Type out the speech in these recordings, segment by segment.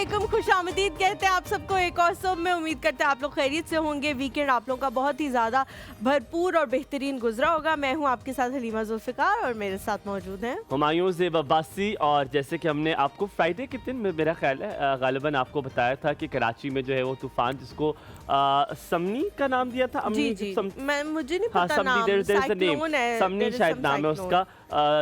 वालेकुम, खुशामदीद कहते हैं आप सबको एक और सब में। उम्मीद करते हैं आप लोग खैरियत से होंगे। वीकेंड आप लोगों का बहुत ही ज़्यादा भरपूर और बेहतरीन गुजरा होगा। मैं हूं आपके साथ हलीमा जुल्फ़िकार और मेरे साथ मौजूद हैं हुमायूं ज़ेब अब्बासी। और जैसे कि हमने आपको फ्राइडे के दिन में मेरा ख्याल है गालिबन आपको बताया था कि कराची में जो है वो तूफ़ान जिसको समनी का नाम दिया था। जी मैं मुझे नहीं पता नाम, साइक्लोन है, समनी शायद नाम है उसका,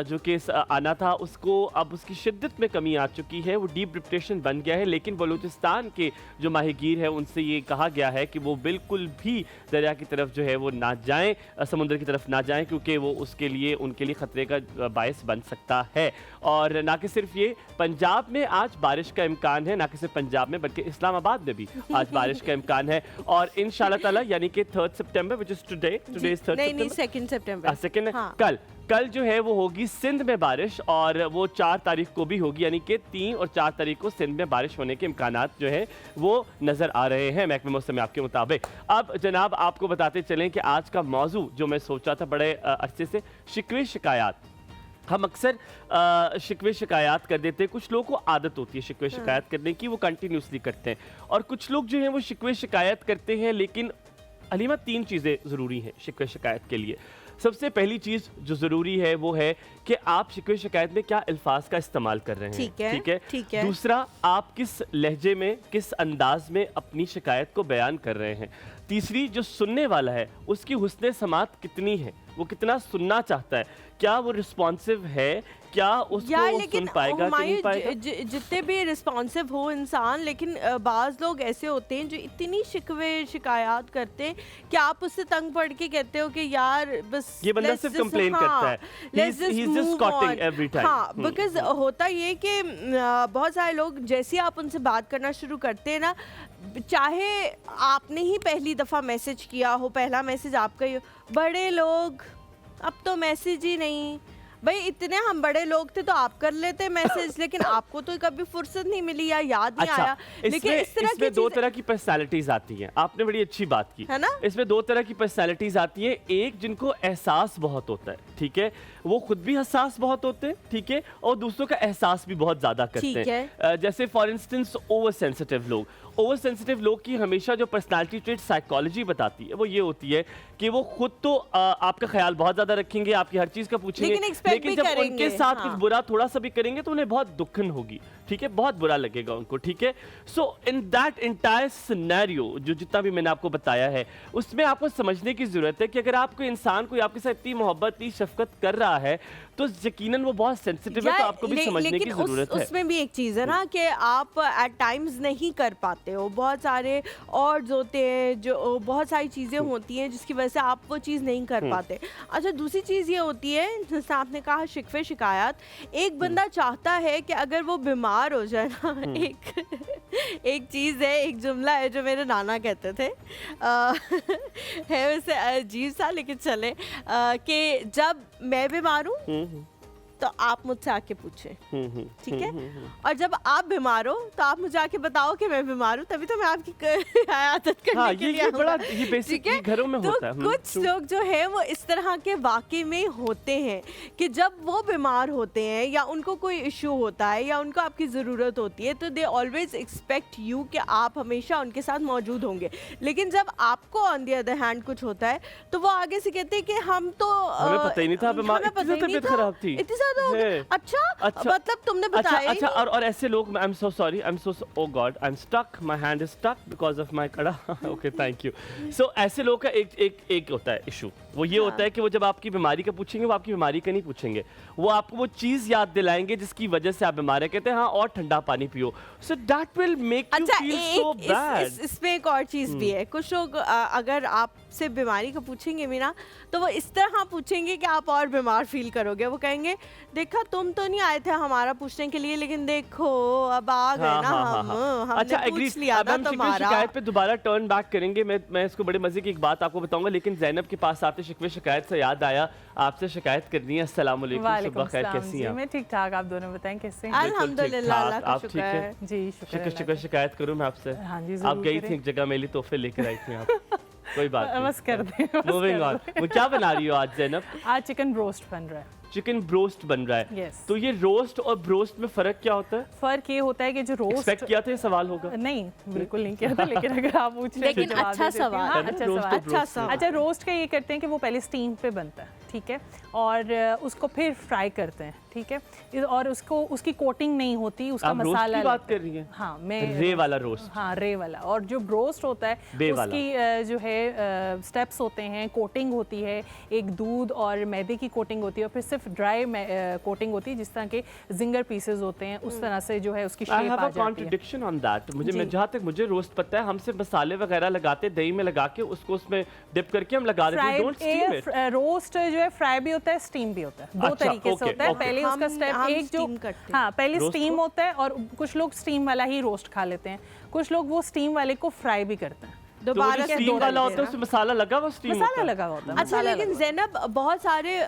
जो कि आना था उसको अब उसकी शिद्दत में कमी आ चुकी है, वो डीप डिप्रेशन बन गया है। लेकिन बलूचिस्तान के जो माहिगीर है उनसे ये कहा गया है कि वो बिल्कुल भी दरिया की तरफ जो है वो ना जाएं, समुद्र की तरफ ना जाएं, क्योंकि वो उसके लिए उनके लिए ख़तरे का बायस बन सकता है। और ना कि सिर्फ ये, पंजाब में आज बारिश का इम्कान है, ना कि सिर्फ पंजाब में बल्कि इस्लामाबाद में भी आज बारिश का इम्कान है। और इंशाल्लाह ताला यानी कि 3 सितंबर विच इज टुडे इज 3 सितंबर, 2 सितंबर, सेकंड कल जो है वो होगी सिंध में बारिश, और वो 4 तारीख को भी होगी, यानी कि 3 और 4 तारीख को सिंध में बारिश होने के इम्कानात जो है वो नज़र आ रहे हैं महकमे मौसम आपके मुताबिक। अब जनाब आपको बताते चलें कि आज का मौजू जो मैं सोचा था बड़े अरसे से, शिकवे शिकायत। हम अक्सर शिकवे शिकायत कर देते हैं, कुछ लोगों को आदत होती है शिकवे शिकायत करने की, वो कंटिन्यूसली करते हैं। और कुछ लोग जो हैं वो शिकवे शिकायत करते हैं, लेकिन हलीमा 3 चीज़ें ज़रूरी हैं शिकवे शिकायत के लिए। सबसे पहली चीज़ जो ज़रूरी है वो है कि आप शिकवे शिकायत में क्या अल्फाज का इस्तेमाल कर रहे हैं। ठीक है। दूसरा, आप किस लहजे में, किस अंदाज में अपनी शिकायत को बयान कर रहे हैं। तीसरी, जो सुनने वाला है उसकी हुस्न समात कितनी है, वो कितना सुनना चाहता है, क्या वो रिस्पॉन्सिव है, क्या उसको सुन पाएगा कि नहीं पाएगा। जितने भी रिस्पॉन्सिव हो इंसान, लेकिन बाज़ लोग ऐसे होते हैं जो इतनी शिकवे शिकायत करते हैं कि आप उससे तंग पड़ के कहते हो कि यार बस ये बंदा सिर्फ कंप्लेन करता है, बिकॉज होता ये कि बहुत सारे लोग जैसे आप उनसे बात करना शुरू करते हैं ना, चाहे आपने ही पहली दफ़ा मैसेज किया हो, पहला मैसेज आपका ही हो, बड़े लोग अब तो मैसेज ही नहीं, भाई इतने हम बड़े लोग थे तो आप कर लेते मैसेज, लेकिन आपको तो कभी फुर्सत नहीं मिली या याद नहीं आया। लेकिन इसमें 2 तरह की पर्सनालिटीज आती हैं, आपने बड़ी अच्छी बात की है ना। इसमें 2 तरह की पर्सनालिटीज आती हैं, एक जिनको एहसास बहुत होता है, ठीक है, वो खुद भी हसास बहुत होते हैं, ठीक है, और दूसरों का एहसास भी बहुत ज्यादा करते हैं। जैसे फॉर इंस्टेंस ओवर सेंसिटिव लोग की हमेशा जो पर्सनालिटी ट्रेट साइकोलॉजी बताती है वो ये होती है कि वो खुद तो आपका ख्याल बहुत ज्यादा रखेंगे, आपकी हर चीज का पूछेंगे, लेकिन जब उनके साथ कुछ बुरा थोड़ा सा भी करेंगे तो उन्हें बहुत दुखन होगी, ठीक है, बहुत बुरा लगेगा उनको, ठीक है। सो इन दैट एंटायर सिनेरियो, जो जितना भी मैंने आपको बताया है, उसमें आपको समझने की जरूरत है कि अगर आपको इंसान कोई आपके साथ इतनी मोहब्बत, इतनी शफकत कर रहा है तो यकीनन वो बहुत सेंसिटिव है, तो आपको भी समझने की जरूरत है। उसमें भी एक चीज है ना कि आप एट टाइम्स नहीं कर पाते हो, बहुत सारे और होते हैं, जो बहुत सारी चीजें होती हैं जिसकी वजह से आप वो चीज नहीं कर पाते। अच्छा, दूसरी चीज ये होती है, जैसे आपने कहा शिकवे शिकायत, एक बंदा चाहता है कि अगर वो बीमार हो जाए ना, एक चीज़ है, एक जुमला है जो मेरे नाना कहते थे, है वैसे अजीब सा लेकिन चले, कि जब मैं बीमार हूँ तो आप मुझसे आके पूछें, ठीक है, और जब आप बीमार हो तो आप मुझे आके बताओ कि मैं बीमार हूँ, तभी तो मैं आपकी आदत करने के लिए बड़ा ये बेसिक घरों में होता है। कुछ लोग जो है वो इस तरह के वाकई में होते हैं कि जब वो बीमार होते हैं या उनको कोई इशू होता है या उनको आपकी ज़रूरत होती है तो दे ऑलवेज एक्सपेक्ट यू कि आप हमेशा उनके साथ मौजूद होंगे। लेकिन जब आपको ऑन द अदर हैंड कुछ होता है तो वो आगे से कहते हैं कि हम तो हमें पता ही नहीं था, तबीयत खराब थी, अच्छा मतलब तुमने बताया। अच्छा और ऐसे लोग, I am so sorry, I am so, oh God, I am stuck, my hand is stuck because of my कड़ा। Okay, thank you. सो ऐसे लोग का एक होता है इशू, वो ये होता है कि वो जब आपकी बीमारी का पूछेंगे वो आपकी बीमारी का नहीं पूछेंगे, वो आपको वो चीज याद दिलाएंगे जिसकी वजह से आप बीमार हैं, कहते हैं हाँ और ठंडा पानी पियो, so that will make you feel so bad. इसमें एक और चीज भी है, कुछ लोग अगर आपसे बीमारी का पूछेंगे भी ना तो वो इस तरह पूछेंगे कि आप और बीमार फील करोगे। वो कहेंगे देखा तुम तो नहीं आए थे हमारा पूछने के लिए, लेकिन देखो अब आ गए ना हम। अच्छा, पूछ लिया था तुम्हारा। शिकायत पे दोबारा टर्न बैक करेंगे, मैं इसको बड़े मजे की एक बात आपको बताऊंगा, लेकिन ज़ैनब के पास आते शिकवे शिकायत से याद आया आपसे शिकायत करनी है। अस्सलाम वालेकुम, सुबह खैर, कैसी हैं? मैं ठीक ठाक, आप दोनों बताएं कैसे हैं? अल्हम्दुलिल्लाह, अल्लाह का शुक्र है जी, शुक्र। शिकायत करूं मैं आपसे? हाँ जी, आप गई थी एक जगह, मेरे लिए तोहफे लेकर आई थी आप। कोई बात नहीं, बस कर दें। Moving on. वो क्या बना रही हो आज ज़ैनब? आज चिकन रोस्ट बन रहा है। चिकन ब्रोस्ट बन रहा है। Yes. तो ये रोस्ट और ब्रोस्ट में फर्क क्या होता है? फर्क ये होता है कि जो रोस्ट एक्सपेक्ट किया था ये सवाल होगा? नहीं, बिल्कुल नहीं किया था, लेकिन अगर आप पूछ रहे हैं तो लेकिन जवाब अच्छा दे देती हूँ। सवाल। हाँ, है ना? अच्छा रोस्ट सवाल। और ब्रोस्ट में। अच्छा, रोस्ट का ये करते हैं कि वो पहले स्टीम पे बनता है, ठीक है, और उसको फिर फ्राई करते हैं, ठीक है, और उसको उसकी कोटिंग नहीं होती, उसका आप रोस्ट मसाला की बात लगता है। कर रही हैं? हाँ, मैं रे वाला रोस्ट। हाँ, रे वाला। और जो ब्रोस्ट होता है बे वाला। उसकी जो है स्टेप्स होते हैं, कोटिंग होती है, एक दूध और मैदे की कोटिंग होती है, और फिर सिर्फ ड्राई कोटिंग होती है, जिस तरह के जिंगर पीसेस होते हैं, उस तरह से जो है उसकी I शेप have आ a जाती है। contradiction on that. मुझे जी। जहाँ तक मुझे रोस्ट पता है, हम सिर्फ मसाले वगैरह लगाते हैं, दही में लगा के उसको उसमें डिप करके हम लगा देते हैं। Fry Don't steam it. Roast जो है फ्राई भी होता है, स्टीम भी होता है, दो अच्छा, तरीके से okay, होता है। okay. पहले उसका हम स्टेप एक जो steam करते हैं। हाँ, पहले रोस्ट स्टीम को? होता है, और कुछ लोग स्टीम वाला ही रोस्ट खा लेते हैं, कुछ लोग वो स्टीम वाले को फ्राई भी करते हैं। तो वो दोबारा जो से स्टीम दो वाला होता है तरीके उसमें मसाला लगा हुआ स्टीम होता मसाला है। लगा होता है। अच्छा, मसाला लेकिन लगा। ज़ैनब बहुत सारे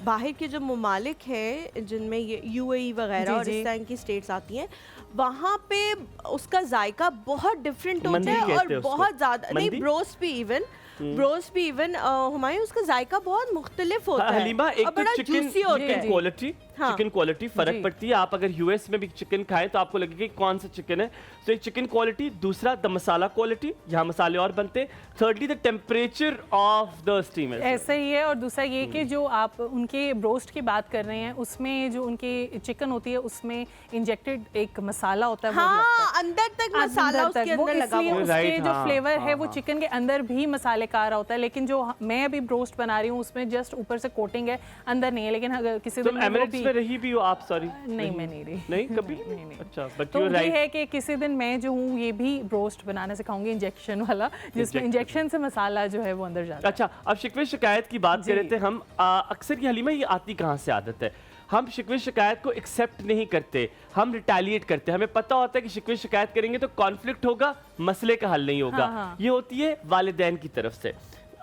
बाहर के जो ममालिक हैं जिनमें ये यूएई वगैरह जी, और जी। इस तरह की स्टेट्स आती हैं, वहाँ पे उसका जायका बहुत डिफरेंट होता मंदी है, कहते और हैं उसको। बहुत ज़्यादा नहीं, मंदी? ब्रोस्ट भी इवन हुमायूं, उसका जायका बहुत मुख्तलिफ होता है हलीमा, एक और तो बड़ा चिकन juicy होता है। जी। क्वालिटी, हाँ। चिकन क्वालिटी फर्क जी। पड़ती है। आप अगर यूएस में भी चिकन खाएं तो आपको लगेगा कि कौन सा चिकन है। तो एक चिकन क्वालिटी, दूसरा द मसाला क्वालिटी, यहाँ मसाले और बनते हैं, thirdly the temperature of the steam. ऐसा ही है। और दूसरा ये कि जो आप उनके ब्रोस्ट की बात कर रहे हैं, उसमें जो उनके चिकन होती है उसमें इंजेक्टेड एक मसाला होता है, वो लगता है। हाँ, अंदर तक मसाला अंदर उसके तक। वो अंदर लगा इसलिए हुआ है। उसके Right, जो हाँ, फ्लेवर है हाँ, वो हाँ। चिकन के अंदर भी मसाले का आ रहा होता है, लेकिन जो मैं अभी ब्रोस्ट बना रही हूँ उसमें जस्ट ऊपर से कोटिंग है, अंदर नहीं है। लेकिन अगर किसी दिन तुम मैं वो एमिरेट्स भी में रही भी हो आप? सॉरी, नहीं, मैं नहीं रही। नहीं कभी नहीं। अच्छा, बट तो यू ये राइट। है कि किसी दिन मैं जो हूँ ये भी ब्रोस्ट बनाना सिखाऊंगी, इंजेक्शन वाला, जिसमें Inject- इंजेक्शन से मसाला जो है वो अंदर जाता है। अच्छा, अब शिकवे शिकायत की बात कर जी। रहे थे हम। अक्सर ये हलीमा, ये आती कहाँ से आदत है? हम शिकवे शिकायत को एक्सेप्ट नहीं करते, हम रिटेलिएट करते हैं। हमें पता होता है कि शिकवे शिकायत करेंगे तो कॉन्फ्लिक्ट होगा, मसले का हल नहीं होगा। हाँ, हाँ। ये होती है वालिदैन की तरफ से।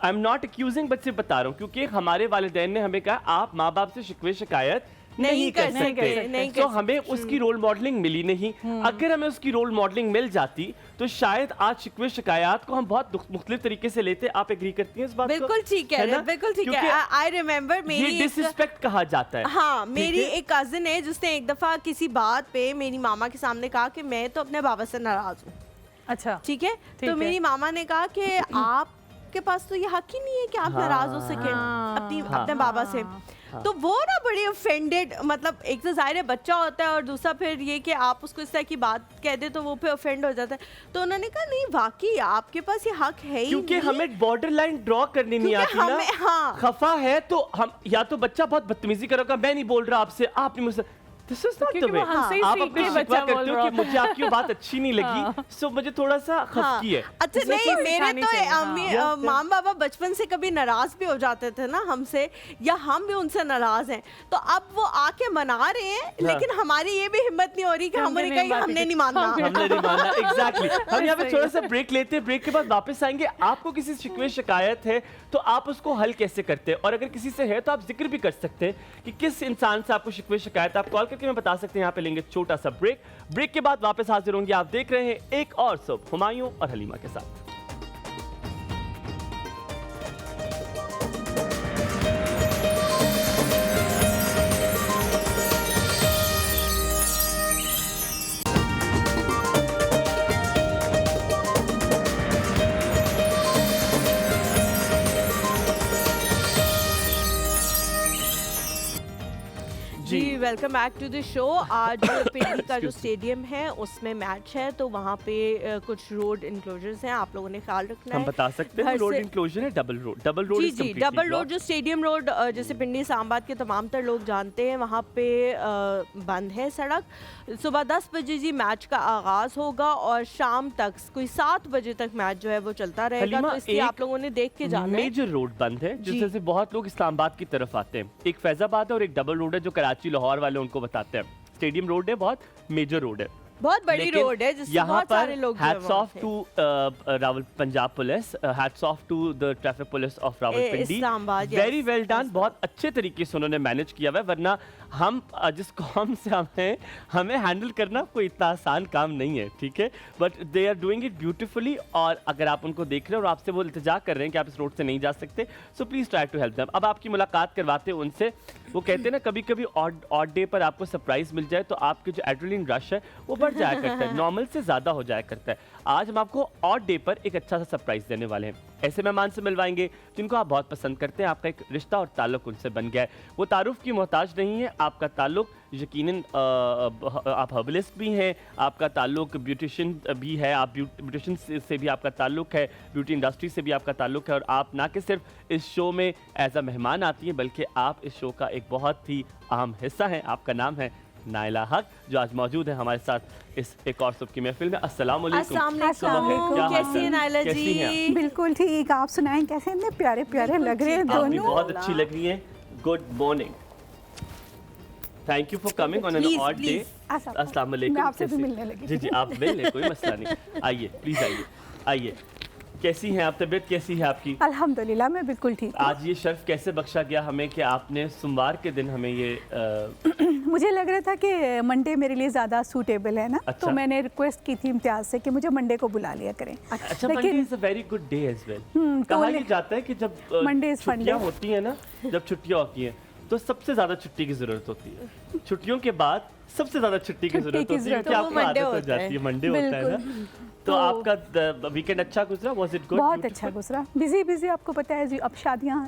I am not accusing, but सिर्फ बता रहा हूँ, क्योंकि हमारे वालिदैन ने हमें कहा आप माँ बाप से शिकवे शिकायत नहीं कर नहीं कर सकते। सकते। नहीं कर तो हमें उसकी रोल मॉडलिंग मिली नहीं। अगर हमें उसकी रोल मॉडलिंग मिल जाती तो शायद आज शिकवे शिकायत को हम बहुत मुख्तलिफ तरीके से लेते। आप एग्री करती हैं इस बात को? बिल्कुल ठीक है, ना? बिल्कुल ठीक क्योंकि है। आई रिमेम्बर ये मेरी एक डिसरिस्पेक्ट कहा जाता है। हाँ, ठीक मेरी है? एक कजिन है जिसने एक दफा किसी बात पे मेरी मामा के सामने कहा कि मैं तो अपने बाबा से नाराज हूँ। अच्छा, ठीक है, ठीक तो है। मेरी मामा ने कहा कि आपके पास तो ये हक ही नहीं है कि आप नाराज हो सके अपने बाबा से। तो वो ना बड़ी ऑफेंडेड, मतलब एक तो जाहिर है बच्चा होता है, और दूसरा फिर ये कि आप उसको इस तरह की बात कह दे तो वो फिर ऑफेंड हो जाता है। तो उन्होंने कहा नहीं, वाकई आपके पास ये हक है ही क्योंकि नहीं। हमें बॉर्डर लाइन ड्रॉ करनी नहीं क्योंकि आती ना। हमें- हाँ। खफा है तो हम, या तो बच्चा बहुत बदतमीजी करेगा, मैं नहीं बोल रहा आपसे, आप नहीं मुझसे। This is not the क्योंकि way. वो हमसे ही आप सीख अपने के शिकवा बच्चा करते बोल हो रहा कि होता मुझे आपकी बात अच्छी नहीं लगी, सो मुझे थोड़ा सा खफकी है। अच्छा, इसमें नहीं, तो मेरे सिखानी तो चाहिए, हाँ। माम बाबा बचपन से कभी नाराज भी हो जाते थे ना हमसे, या हम भी उनसे नाराज हैं, तो अब वो आके मना रहे हैं, लेकिन हमारी ये भी हिम्मत नहीं हो रही कि हम उन्हें कहें हमने नहीं मानना। हमने नहीं माना। एग्जैक्टली। हम यहाँ पे सही थोड़ा सा ब्रेक लेते हैं, ब्रेक के बाद वापस आएंगे। आपको किसी शिकवे शिकायत है तो आप उसको हल कैसे करते हैं, और अगर किसी से है तो आप जिक्र भी कर सकते हैं कि किस इंसान से आपको शिकवे शिकायत। आप कॉल करके हमें बता सकते हैं। यहाँ पे लेंगे छोटा सा ब्रेक। ब्रेक के बाद वापस हाजिर होंगे। आप देख रहे हैं एक और सुबह हुमायूं और हलीमा के साथ। जी, welcome back to the show. आज पिंडी का जो स्टेडियम है उसमें मैच है, तो वहाँ पे कुछ रोड इनक्लोजर्स हैं, आप लोगों ने ख्याल रखना हम है। बता सकते हैं घर रोड से- इंक्लोजर है, डबल रोड। डबल रोड जी is जी, completely डबल रोड blocked. जो स्टेडियम रोड जैसे पिंडी इस्लामाबाद के तमाम तर लोग जानते हैं, वहाँ पे बंद है सड़क। सुबह 10 बजे जी मैच का आगाज होगा और शाम तक कोई 7 बजे तक मैच जो है वो चलता रहेगा। हलीमा, तो इसलिए एक आप लोगों ने देख के जाना है। मेजर रोड बंद है जी। जिससे से बहुत लोग इस्लामाबाद की तरफ आते हैं। एक फैजाबाद है और एक डबल रोड है जो कराची लाहौर वाले उनको बताते हैं। स्टेडियम रोड है, बहुत मेजर रोड है। बहुत बड़ी लेकिन रोड है जिससे यहाँ बहुत पर सारे लोग जो है हैट्स वहाँ ऑफ से। To Rawal Punjab police, hats off to the traffic police of Rawalpindi. Islamabad, yes, very well done, बहुत अच्छे तरीके से उन्होंने मैनेज किया हुआ है, वरना हम जिस कौम से हमें हैंडल करना कोई इतना आसान काम नहीं है, ठीक है, but they are doing it beautifully. और अगर आप उनको देख रहे हो और आपसे वो इल्तिजा कर रहे हैं कि आप इस रोड से नहीं जा सकते, so please try to help them. अब आपकी मुलाकात करवाते हैं उनसे, वो कहते हैं ना कभी कभी ऑड डे पर आपको सरप्राइज मिल जाए तो आपके जो एड्रेनलिन रश है वो बढ़ जाया करता है, नॉर्मल से ज़्यादा हो जाया करता है। आज हम आपको ऑड डे पर एक अच्छा सा सरप्राइज देने वाले हैं। ऐसे मेहमान से मिलवाएंगे जिनको आप बहुत पसंद करते हैं, आपका एक रिश्ता और ताल्लुक उनसे बन गया है, वो तारुफ की मोहताज नहीं है, आपका ताल्लुक यकीनन आप हर्बलिस्ट भी हैं, आपका ताल्लुक ब्यूटिशियन भी है, आप ब्यूटिशियन से भी आपका ताल्लुक है, ब्यूटी इंडस्ट्री से भी आपका ताल्लुक है, और आप ना कि सिर्फ इस शो में एज अ मेहमान आती हैं बल्कि आप इस शो का एक बहुत ही अहम हिस्सा हैं। आपका नाम है नाइला हक, जो आज मौजूद है हमारे साथ इस एक और सुबह की महफिल में। अस्सलाम वालेकुम। अस्सलाम वालेकुम, क्या हाल कैसी है? हैं नाइला कैसी हैं जी? आप? बिल्कुल ठीक। आप सुनाएं कैसे? इतने प्यारे प्यारे लग रहे हैं आप भी दोनों। बहुत अच्छी लग रही हैं। Good morning, thank you for coming on an Please, odd day. please. अस्सलाम वालेकुम। मैं आपसे भी कैसे? मिलने लगी। जी जी, आप मिल लें, कोई मसला नहीं। आइए प्लीज, आइए आइए। कैसी हैं आप? तबीयत कैसी है आपकी? अल्हम्दुलिल्लाह मैं बिल्कुल ठीक हूँ। आज ये शर्फ कैसे बख्शा गया हमें कि आपने सोमवार के दिन हमें ये मुझे लग रहा था कि मंडे मेरे लिए ज़्यादा सूटेबल है ना, अच्छा। तो मैंने रिक्वेस्ट की थी इम्तियाज़ से कि मुझे मंडे को बुला लिया करें। अच्छा, Monday is a very good day as well. तो कहा ये जाता है कि जब Monday is fun छुट्टियां day। होती हैं ना, जब छुट्टियां होती हैं तो सबसे ज्यादा छुट्टी की जरूरत होती है, छुट्टियों के बाद सबसे ज्यादा छुट्टी की जरूरत होती है, क्योंकि वो आपको Monday आदत हो होता जाती है, है। मंडे होता है ना। तो आपका वीकेंड अच्छा गुजरा? Was it good? बहुत अच्छा गुजरा। बिजी बिजी, आपको पता है जी, अब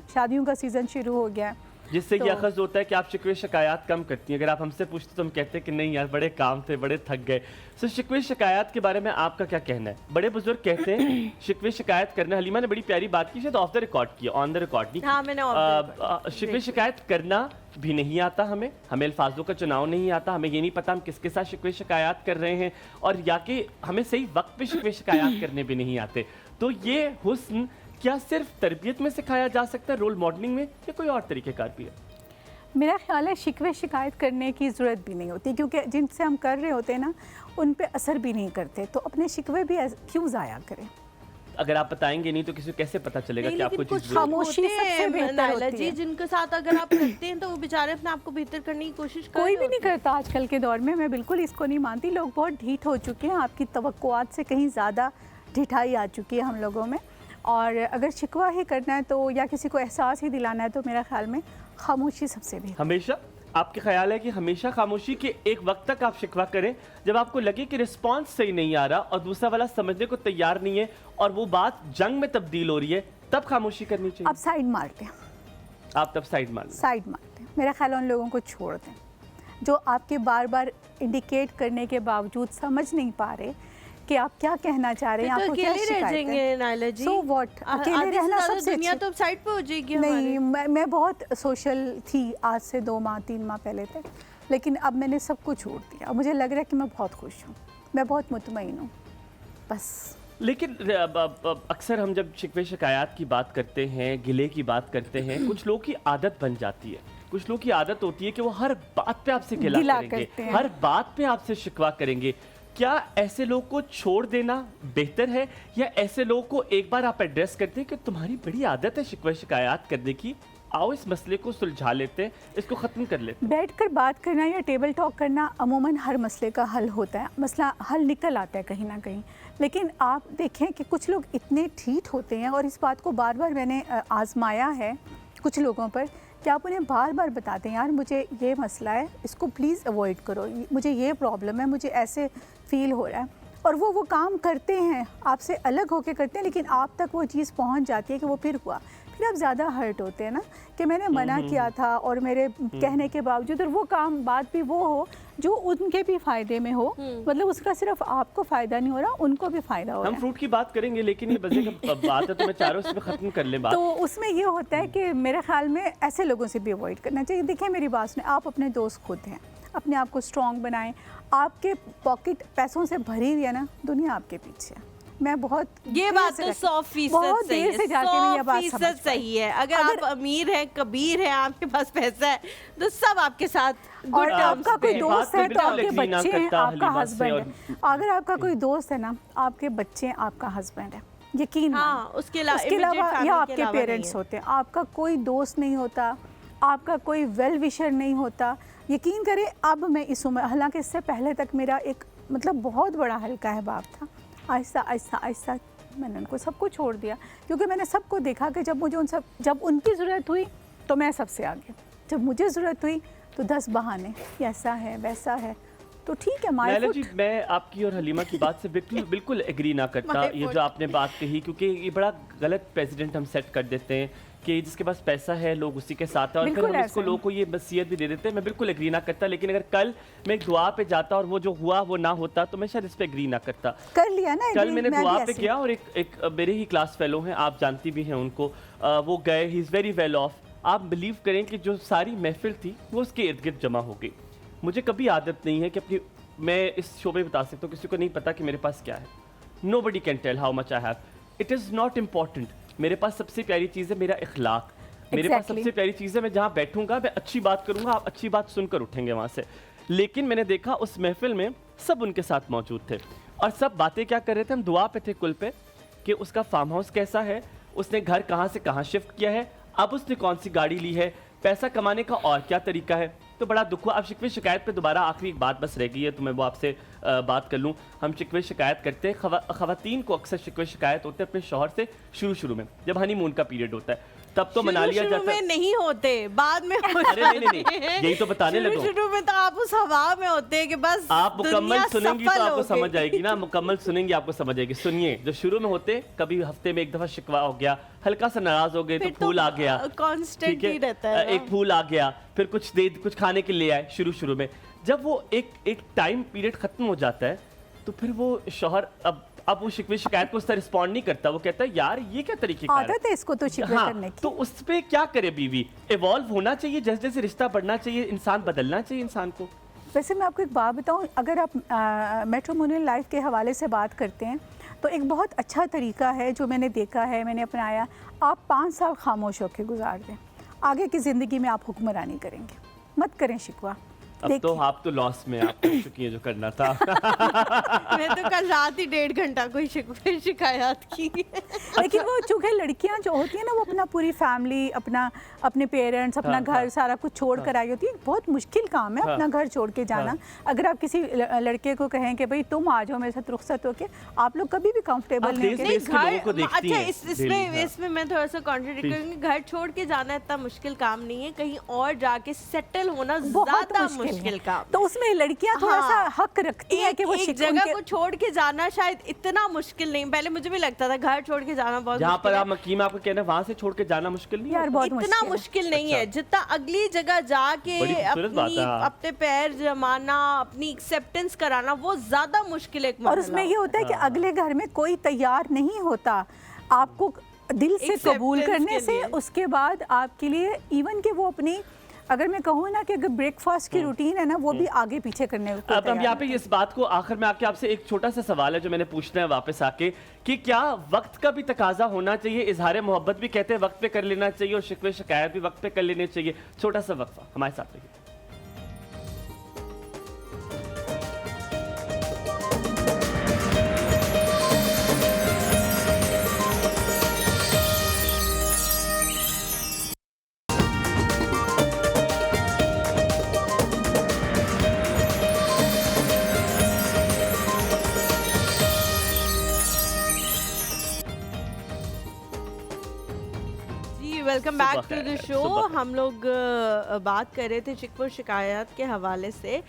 शादियों का सीज़न शुरू हो गया है। जिससे तो- ये अखज़ होता है कि आप शिकवे शिकायत कम करती हैं। अगर आप हमसे पूछते तो हम कहते हैं कि नहीं यार, बड़े काम थे, बड़े थक गए। सो शिकवे शिकायत के बारे में आपका क्या कहना है? बड़े बुजुर्ग कहते हैं शिकवे शिकायत करना, हलीमा ने बड़ी प्यारी बात की, शायद ऑफ द रिकॉर्ड की, ऑन द रिकॉर्ड नहीं। हाँ, मैंने off the record। शिकवे शिकायत करना भी नहीं आता हमें अल्फाजों का चुनाव नहीं आता, हमें ये नहीं पता हम किसके साथ शिकवे शिकायत कर रहे हैं, और या कि हमें सही वक्त पे शिकवे शिकायत करने भी नहीं आते। तो ये हुस्न क्या सिर्फ तरबियत में सिखाया जा सकता है, रोल मॉडलिंग में, या कोई और तरीक़ेकार भी है? मेरा ख्याल है शिकवे शिकायत करने की ज़रूरत भी नहीं होती, क्योंकि जिनसे हम कर रहे होते हैं ना उन पे असर भी नहीं करते, तो अपने शिकवे भी क्यों ज़ाया करें। अगर आप बताएंगे नहीं तो किसी को कैसे पता चलेगा कि आपको लेकिन चीज़ कुछ खामोशी होते सबसे हैं, बेहतर नाइला होती जी, है। जिनके साथ अगर आप करते हैं तो वो बेचारे अपने आप को बेहतर करने की कोशिश कर कोई रहे भी नहीं होते हैं। करता आजकल के दौर में। मैं बिल्कुल इसको नहीं मानती। लोग बहुत ढीठ हो चुके हैं, आपकी तवक्कुआत से कहीं ज़्यादा ढिठाई आ चुकी है हम लोगों में। और अगर शिकवा ही करना है तो, या किसी को एहसास ही दिलाना है, तो मेरा ख्याल में खामोशी सबसे बेहतर। हमेशा आपके ख्याल है कि हमेशा खामोशी के एक वक्त तक आप शिकवा करें जब आपको लगे कि रिस्पांस सही नहीं आ रहा और दूसरा वाला समझने को तैयार नहीं है और वो बात जंग में तब्दील हो रही है, तब खामोशी करनी चाहिए? अब साइड मारते हैं, आप तब साइड मार लें। साइड मारते हैं। मेरा ख्याल है उन लोगों को छोड़ दें जो आपके बार बार इंडिकेट करने के बावजूद समझ नहीं पा रहे कि आप क्या कहना चाह रहे हैं। फिर तो आपको क्या अकेले रह शिकायत जाएंगे है। नाइला जी। So what? अकेले आधे से रहना ज़्यादा सबसे दुनिया अच्छी- तो साइड पे हो जाएगी नहीं, हमारे। मैं बहुत सोशल थी आज से 2 माह 3 माह पहले तक, लेकिन अब मैंने सब कुछ छोड़ दिया। अब मुझे लग रहा है कि मैं बहुत खुश हूँ, मैं बहुत मुतमईन हूँ बस। लेकिन अक्सर हम जब शिकवे शिकायत की बात करते हैं, गिले की बात करते हैं, कुछ लोग की आदत बन जाती है, कुछ लोग की आदत होती है कि वो हर बात पे आपसे गिला गिला करेंगे, करते हैं। हर बात पे आपसे शिकवा करेंगे। क्या ऐसे लोग को छोड़ देना बेहतर है, या ऐसे लोग को एक बार आप एड्रेस करते हैं कि तुम्हारी बड़ी आदत है शिकवा शिकायत करने की, आओ इस मसले को सुलझा लेते हैं, इसको ख़त्म कर लेते हैं? बैठकर बात करना या टेबल टॉक करना अमूमन हर मसले का हल होता है, मसला हल निकल आता है कहीं ना कहीं। लेकिन आप देखें कि कुछ लोग इतने ठीठ होते हैं, और इस बात को बार बार मैंने आजमाया है कुछ लोगों पर, कि आप उन्हें बार बार बताते हैं यार मुझे ये मसला है, इसको प्लीज़ अवॉइड करो, मुझे ये प्रॉब्लम है, मुझे ऐसे फ़ील हो रहा है, और वो काम करते हैं, आपसे अलग होकर करते हैं, लेकिन आप तक वो चीज़ पहुंच जाती है कि वो फिर हुआ, फिर आप ज़्यादा हर्ट होते हैं ना कि मैंने मना किया था और मेरे कहने के बावजूद, और वो काम बात भी वो हो जो उनके भी फ़ायदे में हो, मतलब उसका सिर्फ आपको फ़ायदा नहीं हो रहा, उनको भी फ़ायदा हो रहा हम है। फ्रूट की बात करेंगे, लेकिन ये मजे का बात है तो मैं चाह रहा हूँ इसमें ख़त्म कर लें बात। तो उसमें ये होता है कि मेरे ख्याल में ऐसे लोगों से भी अवॉइड करना चाहिए। देखिए मेरी बात सुने, आप अपने दोस्त खुद हैं, अपने आप को स्ट्रॉन्ग बनाएं। आपके पॉकेट पैसों से भरी हुई है ना, दुनिया आपके पीछे है। मैं बहुत ये देर बात से तो रहती- 100% बहुत सही देर है, से जाके मैं ये बात 100% समझ पाई। सही है। अगर आप अमीर हैं, कबीर हैं, आपके पास पैसा है, तो सब आपके साथ और good terms आपका पे कोई हैं। दोस्त बात है पे तो बिल्कुल आपके agree ना बच्चे हैं, करता आपका हलीमा से हस्बैंड और- है। अगर आपका कोई दोस्त है ना, आपके बच्चे हैं, आपका हस्बैंड है, यकीन हाँ, मानिए। उसके अलावा उसके immediate अलावा family या के आपके अलावा नहीं पेरेंट्स है। होते हैं, आपका कोई दोस्त नहीं होता, आपका कोई वेल विशर नहीं होता। यकीन करें, अब मैं इस उम्र, हालांकि इससे पहले तक मेरा एक मतलब बहुत बड़ा हल्का है बाप था, आहिस्ता आहिस्ता आहिस्ता मैंने उनको सबको छोड़ दिया, क्योंकि मैंने सबको देखा कि जब उनकी ज़रूरत हुई तो मैं सबसे आगे, जब मुझे ज़रूरत हुई तो 10 बहाने, ऐसा है वैसा है, तो ठीक है माय नैला फुट। जी, मैं आपकी और हलीमा की बात से बिल्कुल एग्री ना करता। My ये foot. जो आपने बात कही, क्योंकि ये बड़ा गलत प्रेसिडेंट हम सेट कर देते हैं कि जिसके पास पैसा है लोग उसी के साथ हैं, और फिर बिल्कुल हम इसको ऐसा है। लोगों को ये नसीहत भी दे देते हैं। मैं बिल्कुल एग्री ना करता, लेकिन अगर कल मैं एक दुआ पे जाता और वो जो हुआ वो ना होता तो मैं शायद इस पे एग्री ना करता। कर लिया ना कल agree, मैंने मैं दुआ भी पे ऐसे। गया और एक मेरे ही क्लास फेलो हैं, आप जानती भी हैं उनको, वो गए, he is very well of. आप बिलीव करें कि जो सारी महफिल थी वो उसके इर्द गिर्द जमा हो गई। मुझे कभी आदत नहीं है कि अपनी, मैं इस शोबे बता सकता हूँ, किसी को नहीं पता कि मेरे पास क्या है। Nobody can tell how much I have. It is not important. मेरे पास सबसे प्यारी चीज़ है मेरा इखलाक। मेरे पास Exactly. सबसे प्यारी चीज़ है, मैं जहाँ बैठूंगा मैं अच्छी बात करूंगा, आप अच्छी बात सुनकर उठेंगे वहाँ से। लेकिन मैंने देखा उस महफिल में सब उनके साथ मौजूद थे और सब बातें क्या कर रहे थे, हम दुआ पे थे कुल पे कि उसका फार्म हाउस कैसा है, उसने घर कहाँ से कहाँ शिफ्ट किया है, अब उसने कौन सी गाड़ी ली है, पैसा कमाने का और क्या तरीका है। तो बड़ा दुख हुआ। अब शिकवे शिकायत पे दोबारा आखिरी एक बात बस रह गई है, तो मैं वो आपसे बात कर लूँ। हम शिकवे शिकायत करते हैं, खवातीन को अक्सर शिकवे शिकायत होते हैं अपने शौहर से शुरू में, जब हनीमून का पीरियड होता है, तब तो मना लिया शुरू जाता है। में नहीं होते, बाद में हो अरे नहीं, यही तो बताने लगो। शुरू में तो आप उस हवा में होते हैं कि बस आप मुकम्मल दुनिया सुनेंगी तो सफल आपको हो समझ गई। आएगी ना, मुकम्मल सुनेंगी आपको समझ आएगी। सुनिए, जो शुरू में होते, कभी हफ्ते में एक दफा शिकवा हो गया, हल्का सा नाराज हो गए तो फिर तो फूल आ गया, constant ठीक है? ही रहता है ना। एक फूल आ गया, फिर कुछ खाने के लिए आए शुरू में। जब वो एक टाइम पीरियड खत्म हो जाता है तो फिर वो शौहर अब वो शिकवे शिकायत को उससे रिस्पॉन्ड नहीं करता। वो कहता है यार ये क्या तरीके का आदत है इसको तो शिकवे हाँ, करने की। तो उस पे क्या करे बीवी, इवॉल्व होना चाहिए, जैसे जैसे रिश्ता बढ़ना चाहिए, इंसान बदलना चाहिए इंसान को। वैसे मैं आपको एक बात बताऊं, अगर आप मैट्रिमोनियल लाइफ के हवाले से बात करते हैं तो एक बहुत अच्छा तरीका है जो मैंने देखा है, मैंने अपनाया। आप 5 साल खामोश होकर गुजार दें, आगे की ज़िंदगी में आप हुक्मरानी करेंगे, मत करें शिकवा। अब तो आप तो लॉस में, आप कर चुकी हैं जो करना था। मैं तो कल रात ही 1.5 घंटा कोई शिकायत की। लेकिन वो चूंकि लड़कियां जो होती हैं ना, वो अपना पूरी फैमिली, अपने पेरेंट्स, अपना हाँ, घर हाँ। सारा कुछ छोड़ कर आई होती है। बहुत मुश्किल काम है अपना घर छोड़ के जाना। अगर आप किसी लड़के को कहें कि भाई तुम आ जाओ मेरे साथ रुखसत होके, आप लोग कभी भी कंफर्टेबल आप नहीं देश होंगे। देश के लोगों को देखती अच्छा, हैं इसमें daily, हाँ। इसमें मैं थोड़ा सा कॉन्ट्रडिक्ट करूंगी। घर छोड़ के जाना इतना मुश्किल काम नहीं है, कहीं और जाके सेटल होना बहुत ज्यादा मुश्किल मुश्किल है। काम। तो उसमें लड़कियां थोड़ा सा हाँ। हक रखती हैं कि वो एक शिकवा जगह को छोड़ के जाना शायद इतना मुश्किल नहीं। पहले मुझे भी लगता था घर छोड़ के जाना बहुत जहाँ पर मुश्किल आप मकीम आपको कहना है वहाँ से छोड़ के जाना मुश्किल नहीं यार है। बहुत इतना मुश्किल है। मुश्किल नहीं है अच्छा। जितना अगली जगह जाके बड़ी खूबसूरत बात है, हाँ। अपने पैर जमाना, अपनी एक्सेप्टेंस कराना, वो ज्यादा मुश्किल एक और उसमें ये होता है कि अगले घर में कोई तैयार नहीं होता आपको दिल से Acceptance कबूल करने के से। लिए। उसके बाद आपके लिए इवन कि वो अपनी, अगर मैं कहूँ ना कि अगर ब्रेकफास्ट की रूटीन है ना, वो भी आगे पीछे करने को अब तैयार यहाँ पे नहीं। इस बात को आखिर में आके आपसे एक छोटा सा सवाल है जो मैंने पूछना है वापस आके, कि क्या वक्त का भी तकाजा होना चाहिए, इजहार मोहब्बत भी कहते हैं वक्त पे कर लेना चाहिए और शिकवे शिकायत भी वक्त पे कर लेने चाहिए। छोटा सा वक्फा हमारे साथ रहिए। जी, वेलकम बैक टू द खैर, शो। सुबह खैर। हम लोग बात कर रहे थे शिकवा शिकायत के हवाले से।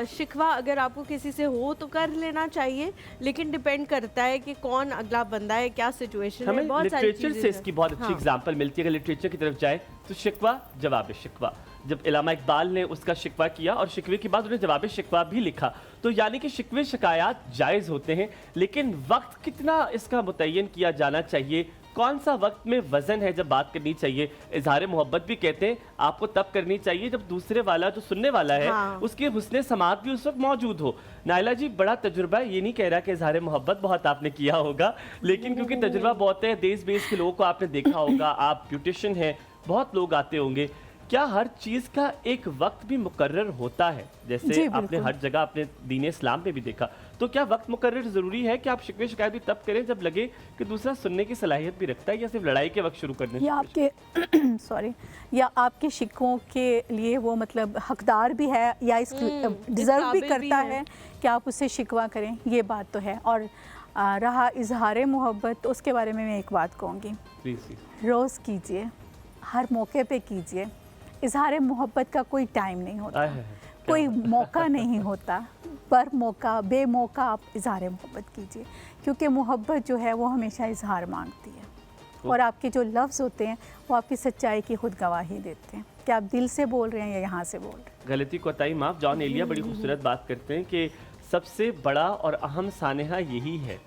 शिकवा अगर आपको किसी से हो तो कर लेना चाहिए, लेकिन डिपेंड करता है कि कौन अगला बंदा है, क्या सिचुएशन है। हमें बहुत सारी लिटरेचर चीजें से हैं। इसकी बहुत अच्छी हाँ। एग्जांपल मिलती है। अगर लिटरेचर की तरफ जाए तो शिकवा जवाब शिकवा, जब इलामा इकबाल ने उसका शिकवा किया और शिकवे के बाद उन्हें जवाब शिकवा भी लिखा, तो यानी कि शिकवे शिकायत जायज़ होते हैं, लेकिन वक्त कितना इसका मुतय्यन किया जाना चाहिए कौन सा वक्त में वजन है जब बात करनी चाहिए? इजहार मोहब्बत भी कहते हैं आपको तब करनी चाहिए जब दूसरे वाला जो सुनने वाला है हाँ। उसके हुस्ने समात भी उस वक्त मौजूद हो। नायला जी बड़ा तजुर्बा है, ये नहीं कह रहा कि इजहार मोहब्बत बहुत आपने किया होगा, लेकिन क्योंकि तजुर्बा बहुत है, देश विदेश के लोगों को आपने देखा होगा, आप ब्यूटिशियन हैं, बहुत लोग आते होंगे, क्या हर चीज़ का एक वक्त भी मुकर्रर होता है? जैसे आपने हर जगह अपने दीन इस्लाम पे भी देखा, तो क्या वक्त मुकर्रर ज़रूरी है कि आप शिकवे शिकायत भी तब करें जब लगे कि दूसरा सुनने की सलाहियत भी रखता है, या सिर्फ लड़ाई के वक्त शुरू करने या आपके सॉरी या आपके शिकवों के लिए वो मतलब हकदार भी है या इस डिज़र्व भी करता है कि आप उससे शिकवा करें, ये बात तो है। और रहा इजहार मोहब्बत, तो उसके बारे में मैं एक बात कहूँगी, रोज़ कीजिए, हर मौके पे कीजिए। इजहार मोहब्बत का कोई टाइम नहीं होता, कोई मौका नहीं होता, पर मौका बेमौका आप इजहार मोहब्बत कीजिए, क्योंकि मोहब्बत जो है वो हमेशा इजहार मांगती है और आपके जो लफ्ज़ होते हैं वो आपकी सच्चाई की खुद गवाही देते हैं कि आप दिल से बोल रहे हैं या यहाँ से बोल रहे हैं। गलती कोताही माफ। जॉन एलिया बड़ी खूबसूरत बात करते हैं कि सबसे बड़ा और अहम सानेहा यही है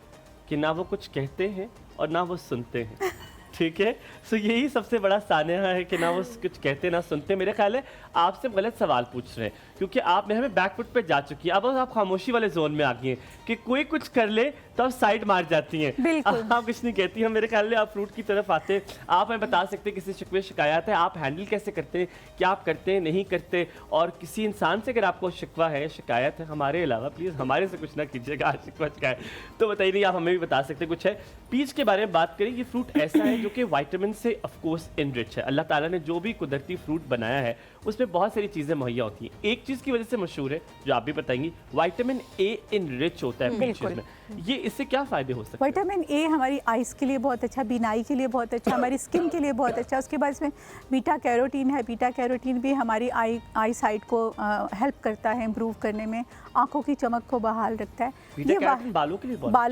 कि ना वो कुछ कहते हैं और ना वो सुनते हैं। ठीक है, सो यही सबसे बड़ा सानेहा है कि ना वो कुछ कहते ना सुनते। मेरे ख्याल है आपसे गलत सवाल पूछ रहे हैं, क्योंकि आपने हमें बैकफुट पे जा चुकी है, अब आप खामोशी वाले जोन में आ गई हैं कि कोई कुछ कर ले तो आप साइड मार जाती हैं, आप कुछ नहीं कहती हैं। मेरे ख्याल में आप फ्रूट की तरफ आते हैं, आप हमें बता सकते हैं किसी शिकवे शिकायत है, आप हैंडल कैसे करते हैं, क्या आप करते हैं नहीं करते, और किसी इंसान से अगर आपको शिकवा है शिकायत है, हमारे अलावा प्लीज़ हमारे से कुछ ना कीजिएगा शिकवा शिकायत, तो बताइए नहीं, आप हमें भी बता सकते कुछ है। पीच के बारे में बात करें, ये फ्रूट ऐसा है जो कि विटामिन से ऑफकोर्स इनरिच है। अल्लाह ताला ने जो भी कुदरती फ्रूट बनाया है उसमें बहुत सारी चीज़ें मुहैया होती हैं। एक चीज़ की वजह से मशहूर है जो आप भी बताएंगी, विटामिन ए इनरिच होता है पीचेस में। ये इससे क्या फ़ायदे हो सकते हैं? विटामिन ए हमारी आइज़ के लिए बहुत अच्छा, बीनाई के लिए बहुत अच्छा, हमारी स्किन के लिए बहुत अच्छा। उसके बाद इसमें बीटा कैरोटीन है, बीटा कैरोटीन भी हमारी आई साइट को हेल्प करता है इम्प्रूव करने में, आंखों की चमक को बहाल रखता है। ये बालों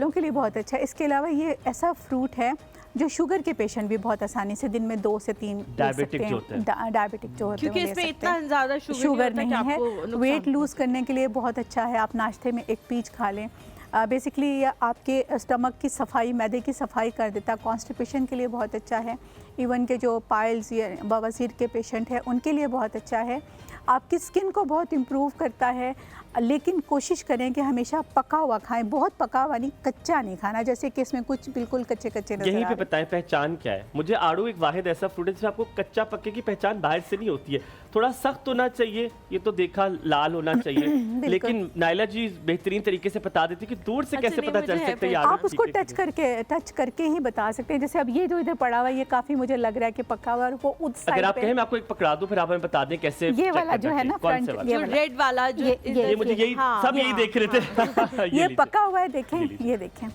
के लिए बहुत अच्छा है। इसके अलावा ये ऐसा फ्रूट है जो शुगर के पेशेंट भी बहुत आसानी से दिन में 2 से 3 डायबिटिक जो होते हैं, क्योंकि इसमें इतना ज़्यादा शुगर नहीं है। वेट लूज़ करने के लिए बहुत अच्छा है। आप नाश्ते में एक पीच खा लें, बेसिकली ये आपके स्टमक की सफाई, मैदे की सफाई कर देता है, कॉन्स्टिपेशन के लिए बहुत अच्छा है। इवन के जो पाइल्स या बवासीर के पेशेंट हैं उनके लिए बहुत अच्छा है। आपकी स्किन को बहुत इम्प्रूव करता है, लेकिन कोशिश करें कि हमेशा पका हुआ खाएं, बहुत पका हुआ नहीं, कच्चा नहीं खाना, जैसे कि इसमें कुछ बिल्कुल कच्चे नजर आ रहे हैं। यहीं पे बताएं पहचान क्या है? मुझे आड़ू एक वाहिद ऐसा फ्रूट है जिसमें आपको कच्चा पक्के की पहचान बाहर से नहीं होती है, थोड़ा सख्त होना चाहिए, ये तो देखा लाल होना चाहिए लेकिन नायला जी बेहतरीन तरीके से बता देती कि दूर से कैसे पता चल सकता है। आप उसको टच करके ही बता सकते हैं। जैसे अब ये जो इधर पड़ा हुआ है ये काफी मुझे लग रहा है कि पक्का हुआ, और वो उस साइड अगर आप कहें मैं आपको एक पकड़ा दूं फिर आप हमें बता दें कैसे। ये वाला जो है ना फ्रंट, जो रेड वाला जो ये मुझे यही सब यही देख रहे थे। ये पका हुआ है, देखें, ये देखें।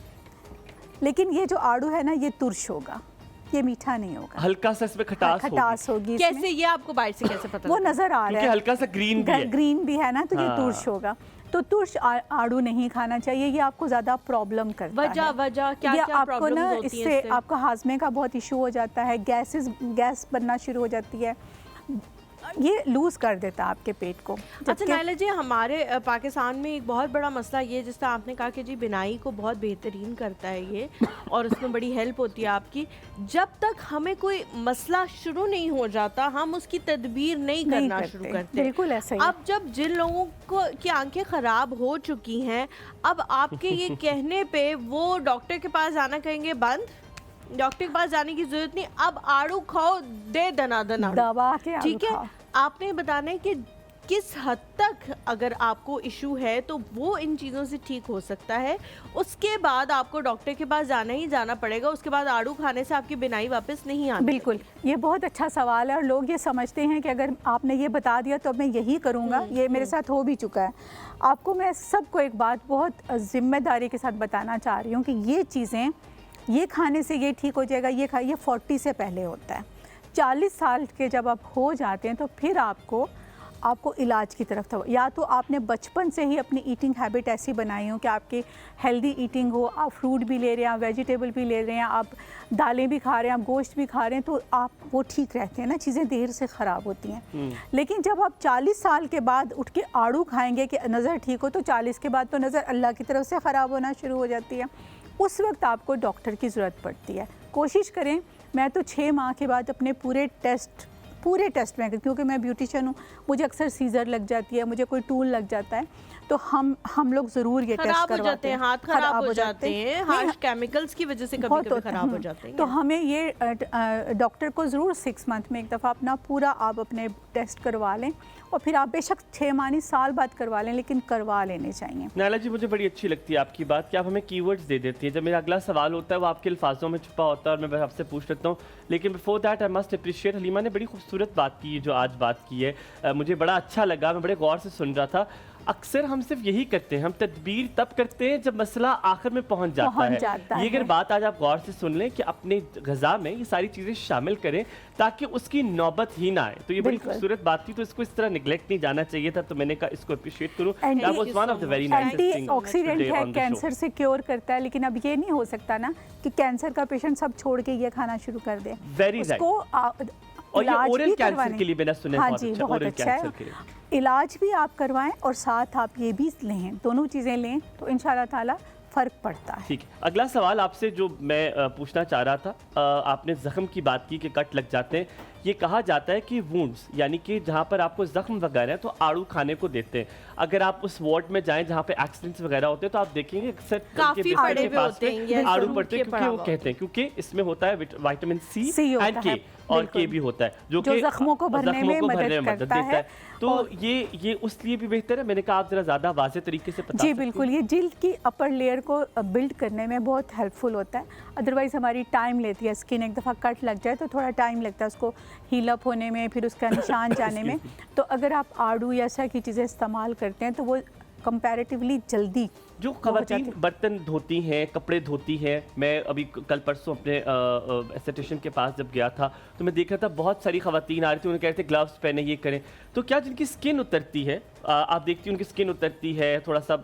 लेकिन ये जो आड़ू है ना ये तुर्श होगा, ये मीठा नहीं होगा, हल्का सा इसमें खटास होगी। कैसे ये आपको बाहर से कैसे पता? वो नजर आ रहा है, हल्का सा ग्रीन भी है ना, तो ये तुर्श होगा। तो तुर्श आड़ू नहीं खाना चाहिए, ये आपको ज़्यादा प्रॉब्लम करता है। वजह क्या आपको ना इससे आपका हाजमे का बहुत इशू हो जाता है, गैस बनना शुरू हो जाती है, ये लूज़ कर देता है आपके पेट को। अच्छा नायला जी, हमारे पाकिस्तान में एक बहुत बड़ा मसला ये, जिस तरह आपने कहा कि जी बिनाई को बहुत बेहतरीन करता है ये और उसमें बड़ी हेल्प होती है आपकी, जब तक हमें कोई मसला शुरू नहीं हो जाता हम उसकी तदबीर नहीं करना शुरू करते। बिल्कुल ऐसा ही। अब जब जिन लोगों को की आंखें ख़राब हो चुकी हैं, अब आपके ये कहने पे वो डॉक्टर के पास जाना कहेंगे बंद, डॉक्टर के पास जाने की जरूरत नहीं, अब आड़ू खाओ, दे दना दबा के, ठीक है। आपने बताना है कि किस हद तक अगर आपको इशू है तो वो इन चीज़ों से ठीक हो सकता है, उसके बाद आपको डॉक्टर के पास जाना ही जाना पड़ेगा, उसके बाद आड़ू खाने से आपकी बिनाई वापस नहीं आती। बिल्कुल, ये बहुत अच्छा सवाल है और लोग ये समझते हैं कि अगर आपने ये बता दिया तो अब मैं यही करूँगा, ये मेरे साथ हो भी चुका है। आपको मैं सबको एक बात बहुत जिम्मेदारी के साथ बताना चाह रही हूँ कि ये चीज़ें, ये खाने से ये ठीक हो जाएगा, ये 40 से पहले होता है। 40 साल के जब आप हो जाते हैं तो फिर आपको इलाज की तरफ था, या तो आपने बचपन से ही अपनी ईटिंग हैबिट ऐसी बनाई हो कि आपकी हेल्दी ईटिंग हो, आप फ्रूट भी ले रहे हैं, आप वेजिटेबल भी ले रहे हैं, आप दालें भी खा रहे हैं, आप गोश्त भी खा रहे हैं, तो आप वो ठीक रहते हैं ना, चीज़ें देर से ख़राब होती हैं। लेकिन जब आप 40 साल के बाद उठ के आड़ू खाएंगे कि नज़र ठीक हो, तो 40 के बाद तो नज़र अल्लाह की तरफ से ख़राब होना शुरू हो जाती है। उस वक्त आपको डॉक्टर की ज़रूरत पड़ती है। कोशिश करें, मैं तो 6 माह के बाद अपने पूरे टेस्ट में, क्योंकि मैं ब्यूटिशियन हूँ, मुझे अक्सर सीजर लग जाती है, मुझे कोई टूल लग जाता है, तो हम लोग ज़रूर ये टेस्ट खराब हो करवाते जाते हैं, हैं। हाथ खराब हो जाते हैं, हार्श केमिकल्स की वजह से बहुत कभी-कभी होता है, खराब हो जाते हैं। तो हमें ये डॉक्टर को ज़रूर 6 मंथ में एक दफ़ा अपना पूरा आप अपने टेस्ट करवा लें, और फिर आप बेशक 6 माह नहीं, साल बाद करवा लें, लेकिन करवा लेने चाहिए। नायला जी, मुझे बड़ी अच्छी लगती है आपकी बात कि आप हमें कीवर्ड्स दे देती हैं। जब मेरा अगला सवाल होता है वो आपके अल्फाजों में छुपा होता है और मैं आपसे पूछ लेता हूँ, लेकिन before that I must appreciate, Halima ने बड़ी खूबसूरत बात की जो आज बात की है, मुझे बड़ा अच्छा लगा, मैं बड़े गौर से सुन रहा था। अक्सर हम सिर्फ यही करते हैं, हम तदबीर तब करते हैं जब मसला आखिर में पहुंच जाता है। ये अगर बात आज आप गौर से सुन लें कि अपने गज़ा में ये सारी चीज़ें शामिल करें ताकि उसकी नौबत ही ना आए, तो ये बड़ी खूबसूरत बात थी, तो इसको इस तरह निगलेक्ट नहीं जाना चाहिए था, तो मैंने कहा इसको अप्रिशिएट करूँ। एंटीऑक्सीडेंट है, कैंसर से क्योर करता है, लेकिन अब ये नहीं हो सकता ना कि कैंसर का पेशेंट सब छोड़ के ये खाना शुरू कर दे। Very right. और ये ओरल कैंसर के लिए मैंने सुना है, हाँ जी, बहुत अच्छा है। इलाज भी आप करवाएं और साथ आप ये भी लें, दोनों चीज़ें लें, तो इंशाल्लाह ताला फ़र्क पड़ता है। ठीक है, अगला सवाल आपसे जो मैं पूछना चाह रहा था, आपने ज़ख्म की बात की कि कट लग जाते हैं। ये कहा जाता है कि वुंड्स यानी कि जहाँ पर आपको ज़ख्म वगैरह है तो आड़ू खाने को देते हैं। अगर आप उस वार्ड में जाएं जहाँ पे एक्सीडेंट्स वगैरह होते हैं तो आप देखेंगे अक्सर काफी पड़े हुए होते हैं आड़ू पड़ते हैं, क्योंकि वो कहते हैं क्योंकि इसमें होता है विटामिन सी एंड के, और के भी होता है जो कि जख्मों को भरने में मदद देता है। तो ये उस लिए भी बेहतर है। मैंने कहा आप जरा ज़्यादा वाज़े तरीके से बता। जी बिल्कुल, ये जिल्द की अपर लेयर को बिल्ड करने में बहुत हेल्पफुल होता है। अदरवाइज़ हमारी टाइम लेती है, स्किन एक दफ़ा कट लग जाए तो थोड़ा टाइम लगता है उसको हील अप होने में, फिर उसका निशान जाने में। तो अगर आप आड़ू या ऐसा की चीज़ें इस्तेमाल करते हैं तो वो कंपैरेटिवली जल्दी जो ख़वातीन बर्तन धोती हैं, कपड़े धोती हैं, मैं अभी कल परसों अपने एस्थेटिशियन के पास जब गया था तो मैं देख रहा था बहुत सारी ख़वातीन आ रही थी, उन्हें कहते थे ग्लव्स पहने, ये करें। तो क्या जिनकी स्किन उतरती है, आप देखती हैं उनकी स्किन उतरती है, थोड़ा सा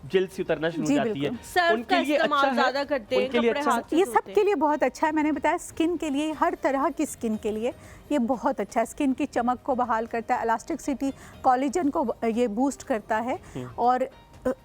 जिल्द से उतरना शुरू हो जाती है, उनके लिए अच्छा ज़्यादा करते हैं, उनके लिए अच्छा है। ये सब के लिए बहुत अच्छा है। मैंने बताया स्किन के लिए, हर तरह की स्किन के लिए ये बहुत अच्छा है। स्किन की चमक को बहाल करता है, इलास्टिसिटी, कोलेजन को ये बूस्ट करता है। और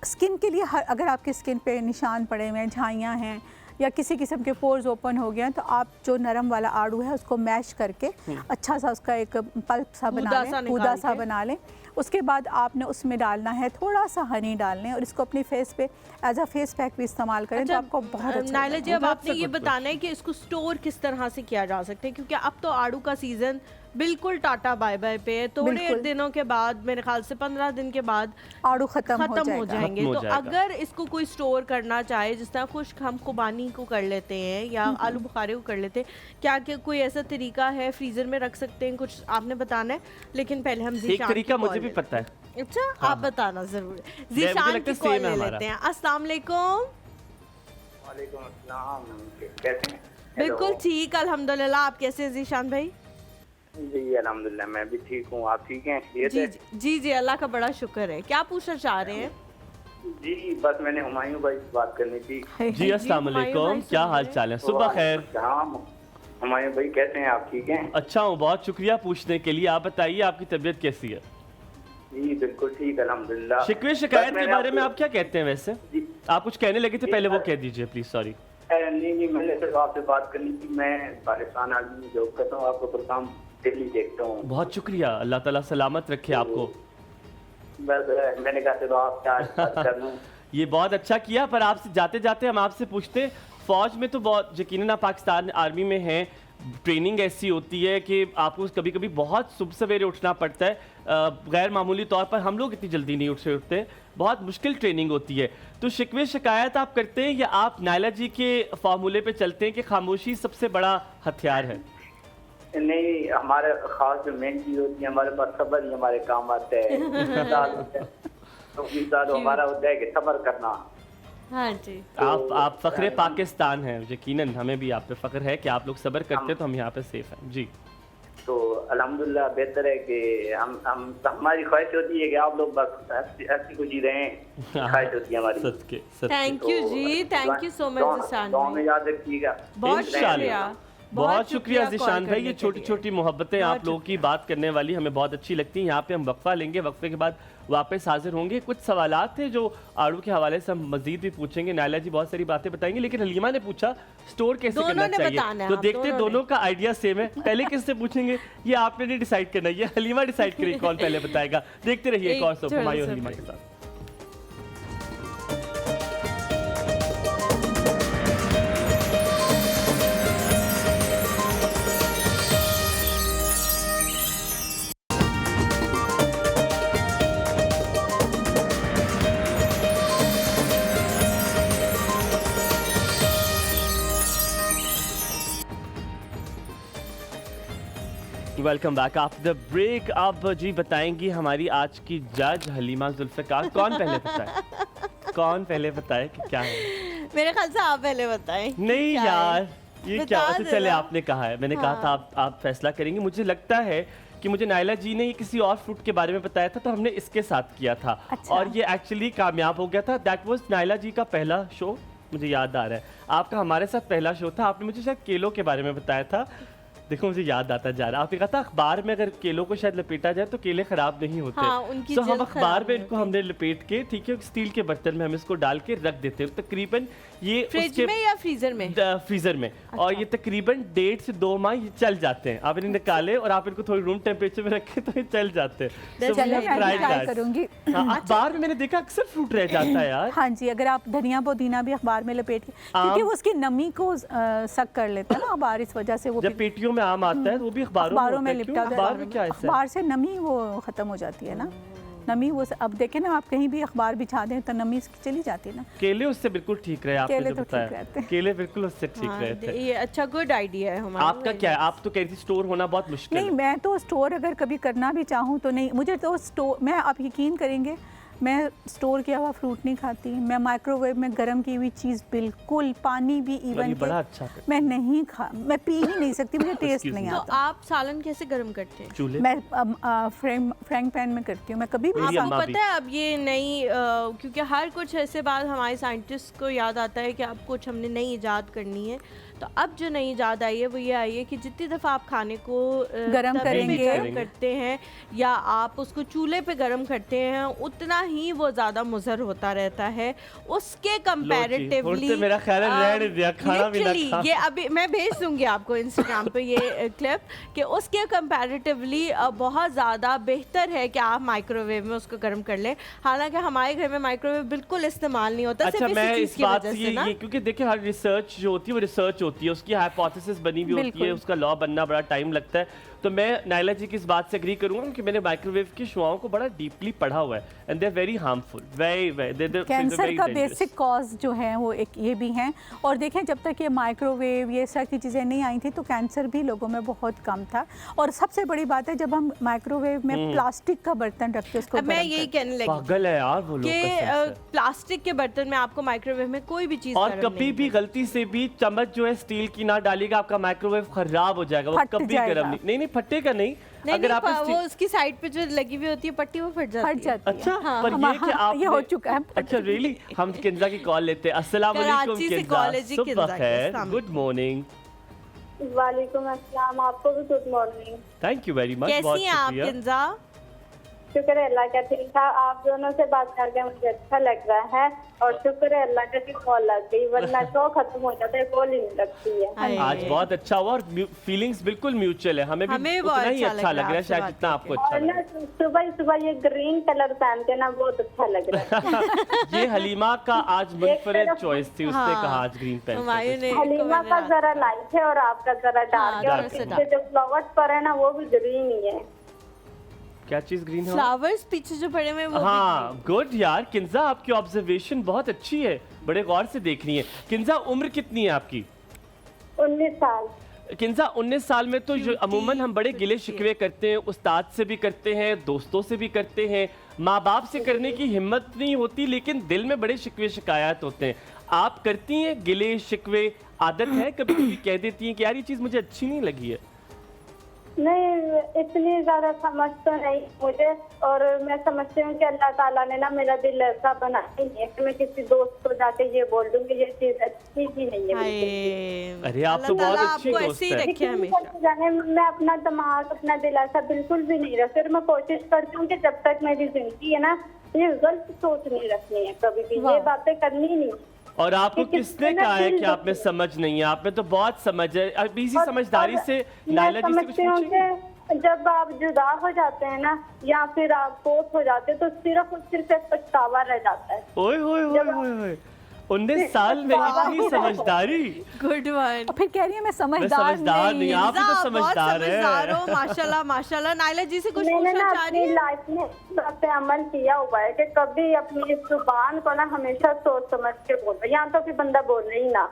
स्किन के लिए अगर आपकी स्किन पे निशान पड़े हुए हैं, झाइयाँ हैं या किसी किस्म के पोर्स ओपन हो गए हैं, तो आप जो नरम वाला आड़ू है उसको मैश करके अच्छा सा उसका एक पल्प सा बना लें, कूदा सा बना लें। उसके बाद आपने उसमें डालना है थोड़ा सा हनी डालने और इसको अपनी फेस पे एज अ फेस पैक भी इस्तेमाल करें। तो आपको बहुत अच्छा नायला जी, अब आपने ये बताना है कि इसको स्टोर किस तरह से किया जा सकता है, क्योंकि अब तो आड़ू का सीज़न बिल्कुल टाटा बाय बाय पे है। थोड़े दिनों के बाद, मेरे ख्याल से 15 दिन के बाद आड़ू खत्म हो जाएंगे। तो अगर इसको कोई स्टोर करना चाहे, जिस तरह खुश्क हम खुबानी को कर लेते हैं या आलू बुखारे को कर लेते हैं, क्या कोई ऐसा तरीका है फ्रीजर में रख सकते हैं? कुछ आपने बताना है, लेकिन पहले हम एक तरीका मुझे भी पता है। अच्छा, आप बताना जरूर। जीशान की कॉल ले लेते हैं। अस्सलाम वालेकुम। वालेकुम अस्सलाम, कैसे हैं? बिल्कुल ठीक, अल्हम्दुलिल्लाह। आप कैसे हैं जीशान भाई? जी अल्हम्दुलिल्लाह, मैं भी ठीक हूँ। आप ठीक हैं? जी, अल्लाह का बड़ा शुक्र है। क्या पूछना चाह रहे हैं? जी बस मैंने हुमायूं भाई से बात करनी थी। जी अस्सलाम वालेकुम, क्या हाल चाल है? सुबह खैर। हुमायूं भाई कैसे हैं? आप ठीक हैं? अच्छा हूँ, बहुत शुक्रिया पूछने के लिए। आप बताइए आपकी तबीयत कैसी है? जी बिल्कुल ठीक अल्हम्दुलिल्लाह। शिकवे शिकायत के बारे में आप क्या कहते हैं वैसे? आप कुछ कहने लगे थे, पहले वो कह दीजिए प्लीज। सॉरी। नहीं, मैंने सिर्फ आपसे बात करनी थी। मैं पाकिस्तान आर्मी में जॉब करता हूँ, आपका प्रोग्राम डेली देखता हूँ। बहुत शुक्रिया, अल्लाह ताला सलामत रखे आपको। बस मैंने कहा चलो आपसे आज बात कर लूं। ये बहुत अच्छा किया, पर आपसे जाते जाते हम आपसे पूछते, फौज में तो बहुत यकीनन आप पाकिस्तान आर्मी में हैं, ट्रेनिंग ऐसी होती है कि आपको कभी कभी बहुत सुबह सवेरे उठना पड़ता है, गैर मामूली तौर पर हम लोग इतनी जल्दी नहीं उठते, बहुत मुश्किल ट्रेनिंग होती है। तो शिकवे शिकायत आप करते हैं या आप नायला जी के फार्मूले पे चलते हैं कि खामोशी सबसे बड़ा हथियार है? नहीं, हमारे खास जो मेन चीज होती है, हमारे पास सब्र ही हमारे काम आता है। तो हमारा होता है कि सब्र करना। हाँ जी। आप फख्रे पाकिस्तान हैं, यकीनन हमें भी आप पे फख्र है कि आप लोग सब्र करते हैं, तो हम यहाँ पे सेफ हैं। जी तो अल्हम्दुलिल्लाह बेहतर है कि हम हमारी ख्वाहिश होती है कि आप लोग बस हंसी खुशी रहें, ख्वाहिश होती है हमारी। Thank you ji, thank you so much. दुआ में याद रखिएगा। बहुत शुक्रिया। बहुत शुक्रिया कॉल ज़ीशान भाई, करने ये के छोटी लिए। छोटी मोहब्बतें आप लोगों की बात करने वाली हमें बहुत अच्छी लगती हैं। यहाँ पे हम वक्फा लेंगे, वक्फे के बाद वापस हाजिर होंगे। कुछ सवालात थे जो आड़ू के हवाले से हम मजीद भी पूछेंगे। नायला जी बहुत सारी बातें बताएंगे, लेकिन हलीमा ने पूछा स्टोर कैसे दोनों करना ने चाहिए, बताना है, तो आप देखते दोनों दोनों का आइडिया सेम है। पहले किससे पूछेंगे ये आपने नहीं डिसाइड करना, ये हलीमा डिसाइड करेगी कौन पहले बताएगा। देखते रहिए एक और सोफ छोटा हमारी और सा हलीमा break। के साथ। Welcome back after the break. आप जी बताएंगी हमारी आज की जज हलीमा जुल्फ़िकार। कौन पहले बताए, कौन पहले बताए कि क्या है? मेरे ख्याल से आप पहले बताएं। नहीं क्या यार, है? ये बता क्या अच्छा, चले देना। आपने कहा है, मैंने कहा था आप फैसला करेंगे। मुझे लगता है कि मुझे नायला जी ने ये किसी और फ्रूट के बारे में बताया था, तो हमने इसके साथ किया था। अच्छा। और ये एक्चुअली कामयाब हो गया था। दैट वाज नायला जी का पहला शो, मुझे याद आ रहा है। आपका हमारे साथ पहला शो था, आपने मुझे शायद केलों के बारे में बताया था। देखो मुझे याद आता जा रहा है, आपने कहा था अखबार में अगर केलों को शायद लपेटा जाए तो केले खराब नहीं होते। हाँ, उनकी तो हम जल्द अखबार खराब में नहीं इनको होती। हमने लपेट के, ठीक है, स्टील के बर्तन में हम इसको डाल के रख देते हैं। तकरीबन ये फ्रिज उसके में या फ्रीजर में? फ्रीजर में। और ये तकरीबन 1.5 से 2 माह ये चल जाते हैं। आप इन्हें निकाले और आप इनको थोड़ी रूम टेम्परेचर में रखें तो ये चल जाते हैं। So चलो we मैं tried ट्राई that. करूंगी। हाँ, अखबार में मैंने देखा अक्सर फ्रूट रह जाता है यार। हाँ जी, अगर आप धनिया पुदीना भी अखबार में लपेट के, क्योंकि वो उसकी नमी को सक कर लेता है ना अखबार, इस वजह से वो जब पेटियों में आम आता है तो वो भी अखबारों में लिपटा होता है। क्यों? अखबार में क्या ऐसा है? अखबार से नमी वो खत्म हो जाती है ना, नमी वो अब देखें ना, आप कहीं भी अखबार बिछा दें तो नमी इसकी चली जाती है ना। केले उससे बिल्कुल ठीक रहे, आपने केले जो तो ठीक बताया रहते हैं। केले बिल्कुल उससे ठीक हाँ, रहे थे। ये अच्छा गुड आइडिया है हमारा। आपका क्या है? आप तो कह रही थी स्टोर होना बहुत मुश्किल नहीं, है। मैं तो स्टोर अगर कभी करना भी चाहूँ तो नहीं, मुझे तो स्टोर, मैं आप यकीन करेंगे मैं स्टोर किया हुआ फ्रूट नहीं खाती। मैं माइक्रोवेव में गर्म की हुई चीज़ बिल्कुल, पानी भी इवन ये बड़ा अच्छा है। मैं नहीं मैं पी ही नहीं सकती, मुझे टेस्ट Excuse नहीं me. तो आता। आप सालन कैसे गर्म करते हैं? चूल्हे मैं फ्रैंक पैन में करती हूँ, मैं कभी भी मेरी आपको अम्मा भी। पता है अब ये नई क्योंकि हर कुछ ऐसे बात हमारे साइंटिस्ट को याद आता है कि अब कुछ हमने नई इजाद करनी है। तो अब जो नई इजाद आई है वो ये आई है कि जितनी दफ़ा आप खाने को गरम तवे पे करेंगे। गरम करते हैं या आप उसको चूल्हे पे गरम करते हैं, उतना ही वो ज़्यादा मुज़र होता रहता है। उसके कंपैरेटिवली मेरा ख्याल है रहने दिया, खाना भी ना खा। ये अभी मैं भेज दूंगी आपको इंस्टाग्राम पे ये क्लिप कि उसके कंपैरेटिवली बहुत ज़्यादा बेहतर है कि आप माइक्रोवेव में उसको गर्म कर लें। हालांकि हमारे घर में माइक्रोवेव बिल्कुल इस्तेमाल नहीं होता। अच्छा, सिर्फ मैं इसी इस चीज़ की बात वजह से से ना। ये क्योंकि देखिए हर रिसर्च जो होती है वो रिसर्च होती है, उसकी हाइपोथेसिस बनी हुई होती है, बिल्कुल। उसका लॉ बनना बड़ा टाइम लगता है। तो मैं नायला जी की इस बात से एग्री करूंगा कि मैंने माइक्रोवेव की शुआओं को बड़ा डीपली पढ़ा हुआ है and they are very harmful, very cancer का बेसिक कॉज जो है वो एक ये भी हैं। और देखें जब तक ये माइक्रोवेव ये सब की चीज़ें नहीं आई थी तो कैंसर भी लोगों में बहुत कम था। और सबसे बड़ी बात है जब हम माइक्रोवेव में प्लास्टिक का बर्तन रख के उसको अब मैं गर्म यही करते कहने लगी पागल है यार वो लोग कि कसम से। प्लास्टिक के बर्तन में आपको माइक्रोवेव में कोई भी चीज़ और गर्म कभी नहीं भी गलती से भी चम्मच जो है स्टील की ना डालिएगा, आपका माइक्रोवेव खराब हो जाएगा। वो फट कभी जाएगा। गर्म नहीं फटेगा नहीं। नहीं, अगर नहीं, आप वो उसकी साइड पे जो लगी हुई होती है पट्टी वो फट जाती फट है। जाती है। अच्छा, हाँ, पर ये कि आप ये हो चुका है। अच्छा रियली हम किंजा की कॉल लेते हैं। अस्सलाम वालेकुम कराची से किंजा, कॉल है जी सुबह किंजा की, खैर, अस्सलाम गुड मॉर्निंग। वालेकुम अस्सलाम, आपको भी good morning. Thank you very much, बहुत कैसी हैं आप शुक्रिया। किंजा? शुक्र है अल्लाह का, ठीक था। आप दोनों से बात करके मुझे अच्छा लग रहा है और शुक्र है अल्लाह का कि कॉल लग गई, वरना शो खत्म हो जाता है, कॉल ही नहीं लगती है। हाय। आज बहुत अच्छा हुआ और फीलिंग्स बिल्कुल म्यूचुअल है, हमें हमें भी बहुत उतना ही अच्छा अच्छा लग लग रहा रहा है है शायद आपसे जितना बात आपको और अच्छा ना लग रहा सुबह सुबह ये ग्रीन कलर पहन के ना बहुत अच्छा लग रहा है। है। ये हलीमा का आज मुनफरिद तरफ- चॉइस थी, उसने हाँ। कहा आज ग्रीन पेन। हमारे ने हलीमा का जरा लाइट है और आपका जरा डार्क है, हाँ, और थोड़ा सा पीछे जो फ्लावर्स पर है ना वो भी ग्रीन ही है। क्या चीज ग्रीन है? फ्लावर्स पीछे जो पड़े हुए हैं वो भी हाँ गुड यार किंजा, आपकी ऑब्जर्वेशन बहुत अच्छी है, बड़े गौर से देख रही है। किंजा उम्र कितनी है आपकी? 19 साल। किंजा 19 साल में तो जो अमूमन हम बड़े गिले शिकवे करते हैं, उस्ताद से भी करते हैं, दोस्तों से भी करते हैं, माँ बाप से करने की हिम्मत नहीं होती, लेकिन दिल में बड़े शिकवे शिकायत होते हैं। आप करती हैं गिले शिकवे? आदत है कभी कभी कह देती हैं कि यार ये चीज़ मुझे अच्छी नहीं लगी है? नहीं, इतनी ज्यादा समझ तो नहीं मुझे, और मैं समझती हूँ कि अल्लाह ताला ने ना मेरा दिल ऐसा बनाया ही है कि मैं किसी दोस्त को जाके ये बोल दूंगी ये चीज अच्छी ही नहीं है बिल्कुल भी। अरे आप तो अल्लाह बहुत ताला अच्छी आपको दोस्त ऐसे ही है। रखे हमेशा। जाने मैं अपना दिमाग अपना दिल ऐसा बिल्कुल भी नहीं रख, फिर मैं कोशिश करती हूँ कि जब तक मेरी जिंदगी है ना, ये गलत सोच नहीं रखनी है कभी भी, ये बातें करनी ही नहीं। और आपको कि किसने कितना कहा है दिल कि आप में समझ नहीं है? आप में तो बहुत समझ है। अब इसी समझदारी से नायला जी से कुछ समझती हूँ पूछेंगे। कि जब आप जुदा हो जाते हैं ना, या फिर आप फोत हो जाते हैं, तो सिर्फ और सिर्फ एक पछतावा रह जाता है। ओए होए होए होए होए 19 साल में इतनी समझदारी। Good one. और फिर कह रही है मैं मैं समझदार समझदार नहीं, आप ही तो बहुत समझदार समझदार है। हो, माशाल्लाह माशाल्लाह। नायला जी से कुछ मैंने ना पूछना चाह रही अपनी है? लाइफ में इस बात पे अमल किया हुआ है कि कभी अपनी जुबान को ना हमेशा सोच समझ के बोलो, यहाँ तो कि बंदा बोले ही ना,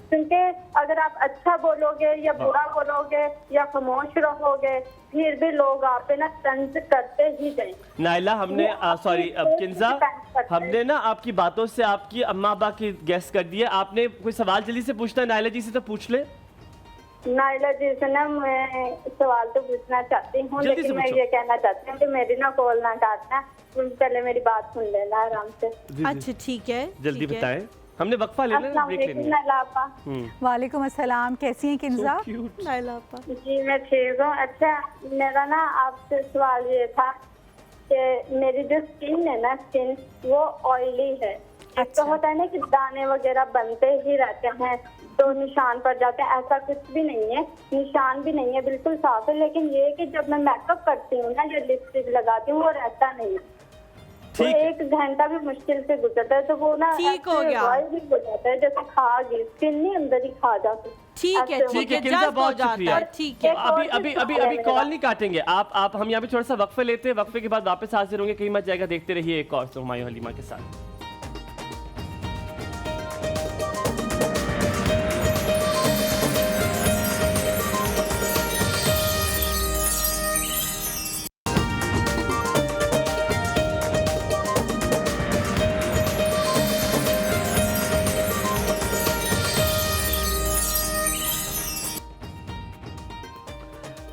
क्योंकि अगर आप अच्छा बोलोगे या बुरा बोलोगे या खामोश रहोगे, फिर भी लोग आप पे ना तंज करते ही जाएंगे। नायला हमने सॉरी किंजा, हमने ना आपकी बातों से आपकी अम्मा अब्बा की गेस कर दी है। आपने कोई सवाल जल्दी से पूछना है नायला जी से तो पूछ ले। नायला जी से ना मैं सवाल तो पूछना चाहती हूँ, जल्दी से लेकिन मैं पूछो। ये कहना चाहती हूँ कि मेरी ना कॉल ना काटना, पहले मेरी बात सुन लेना आराम से। अच्छा ठीक है, जल्दी ठीक है। बताएं, हमने वक्फा लेना है, अस्सलाम ब्रेक वालेकुम लेनी नायला आपा। है। वालेकुम अस्सलाम, कैसी हैं किंजा? क्यूट। नायला आपा। जी मैं ठीक हूँ। अच्छा, मेरा ना आपसे सवाल ये था कि मेरी जो स्किन है ना, स्किन वो ऑयली है। एक तो होता है ना कि दाने वगैरह बनते ही रहते हैं तो निशान पड़ जाते हैं, ऐसा कुछ भी नहीं है, निशान भी नहीं है, बिल्कुल साफ है। लेकिन ये है कि जब मैं मेकअप करती हूँ ना, जो लिपस्टिक लगाती हूँ, वो रहता नहीं है। तो ठीक है। 1 घंटा भी मुश्किल से गुजरता है, तो वो ना ठीक हो ऐसे गया। oil भी हो जाता है, जैसे खा गई स्किन नहीं, अंदर ही खा जाती। ठीक है ऐसे ठीक है, किंजा, जज्ब हो बहुत जाता शुक्रिया। है, ठीक है। एक अभी और अभी भी अभी सवाल अभी है कॉल मेरा। नहीं काटेंगे आप हम यहाँ पे थोड़ा सा वक्फे लेते हैं, वक्फे के बाद वापस हाजिर होंगे, कहीं मत जाएगा। देखते रहिए एक और हुमायूं हलीमा के साथ।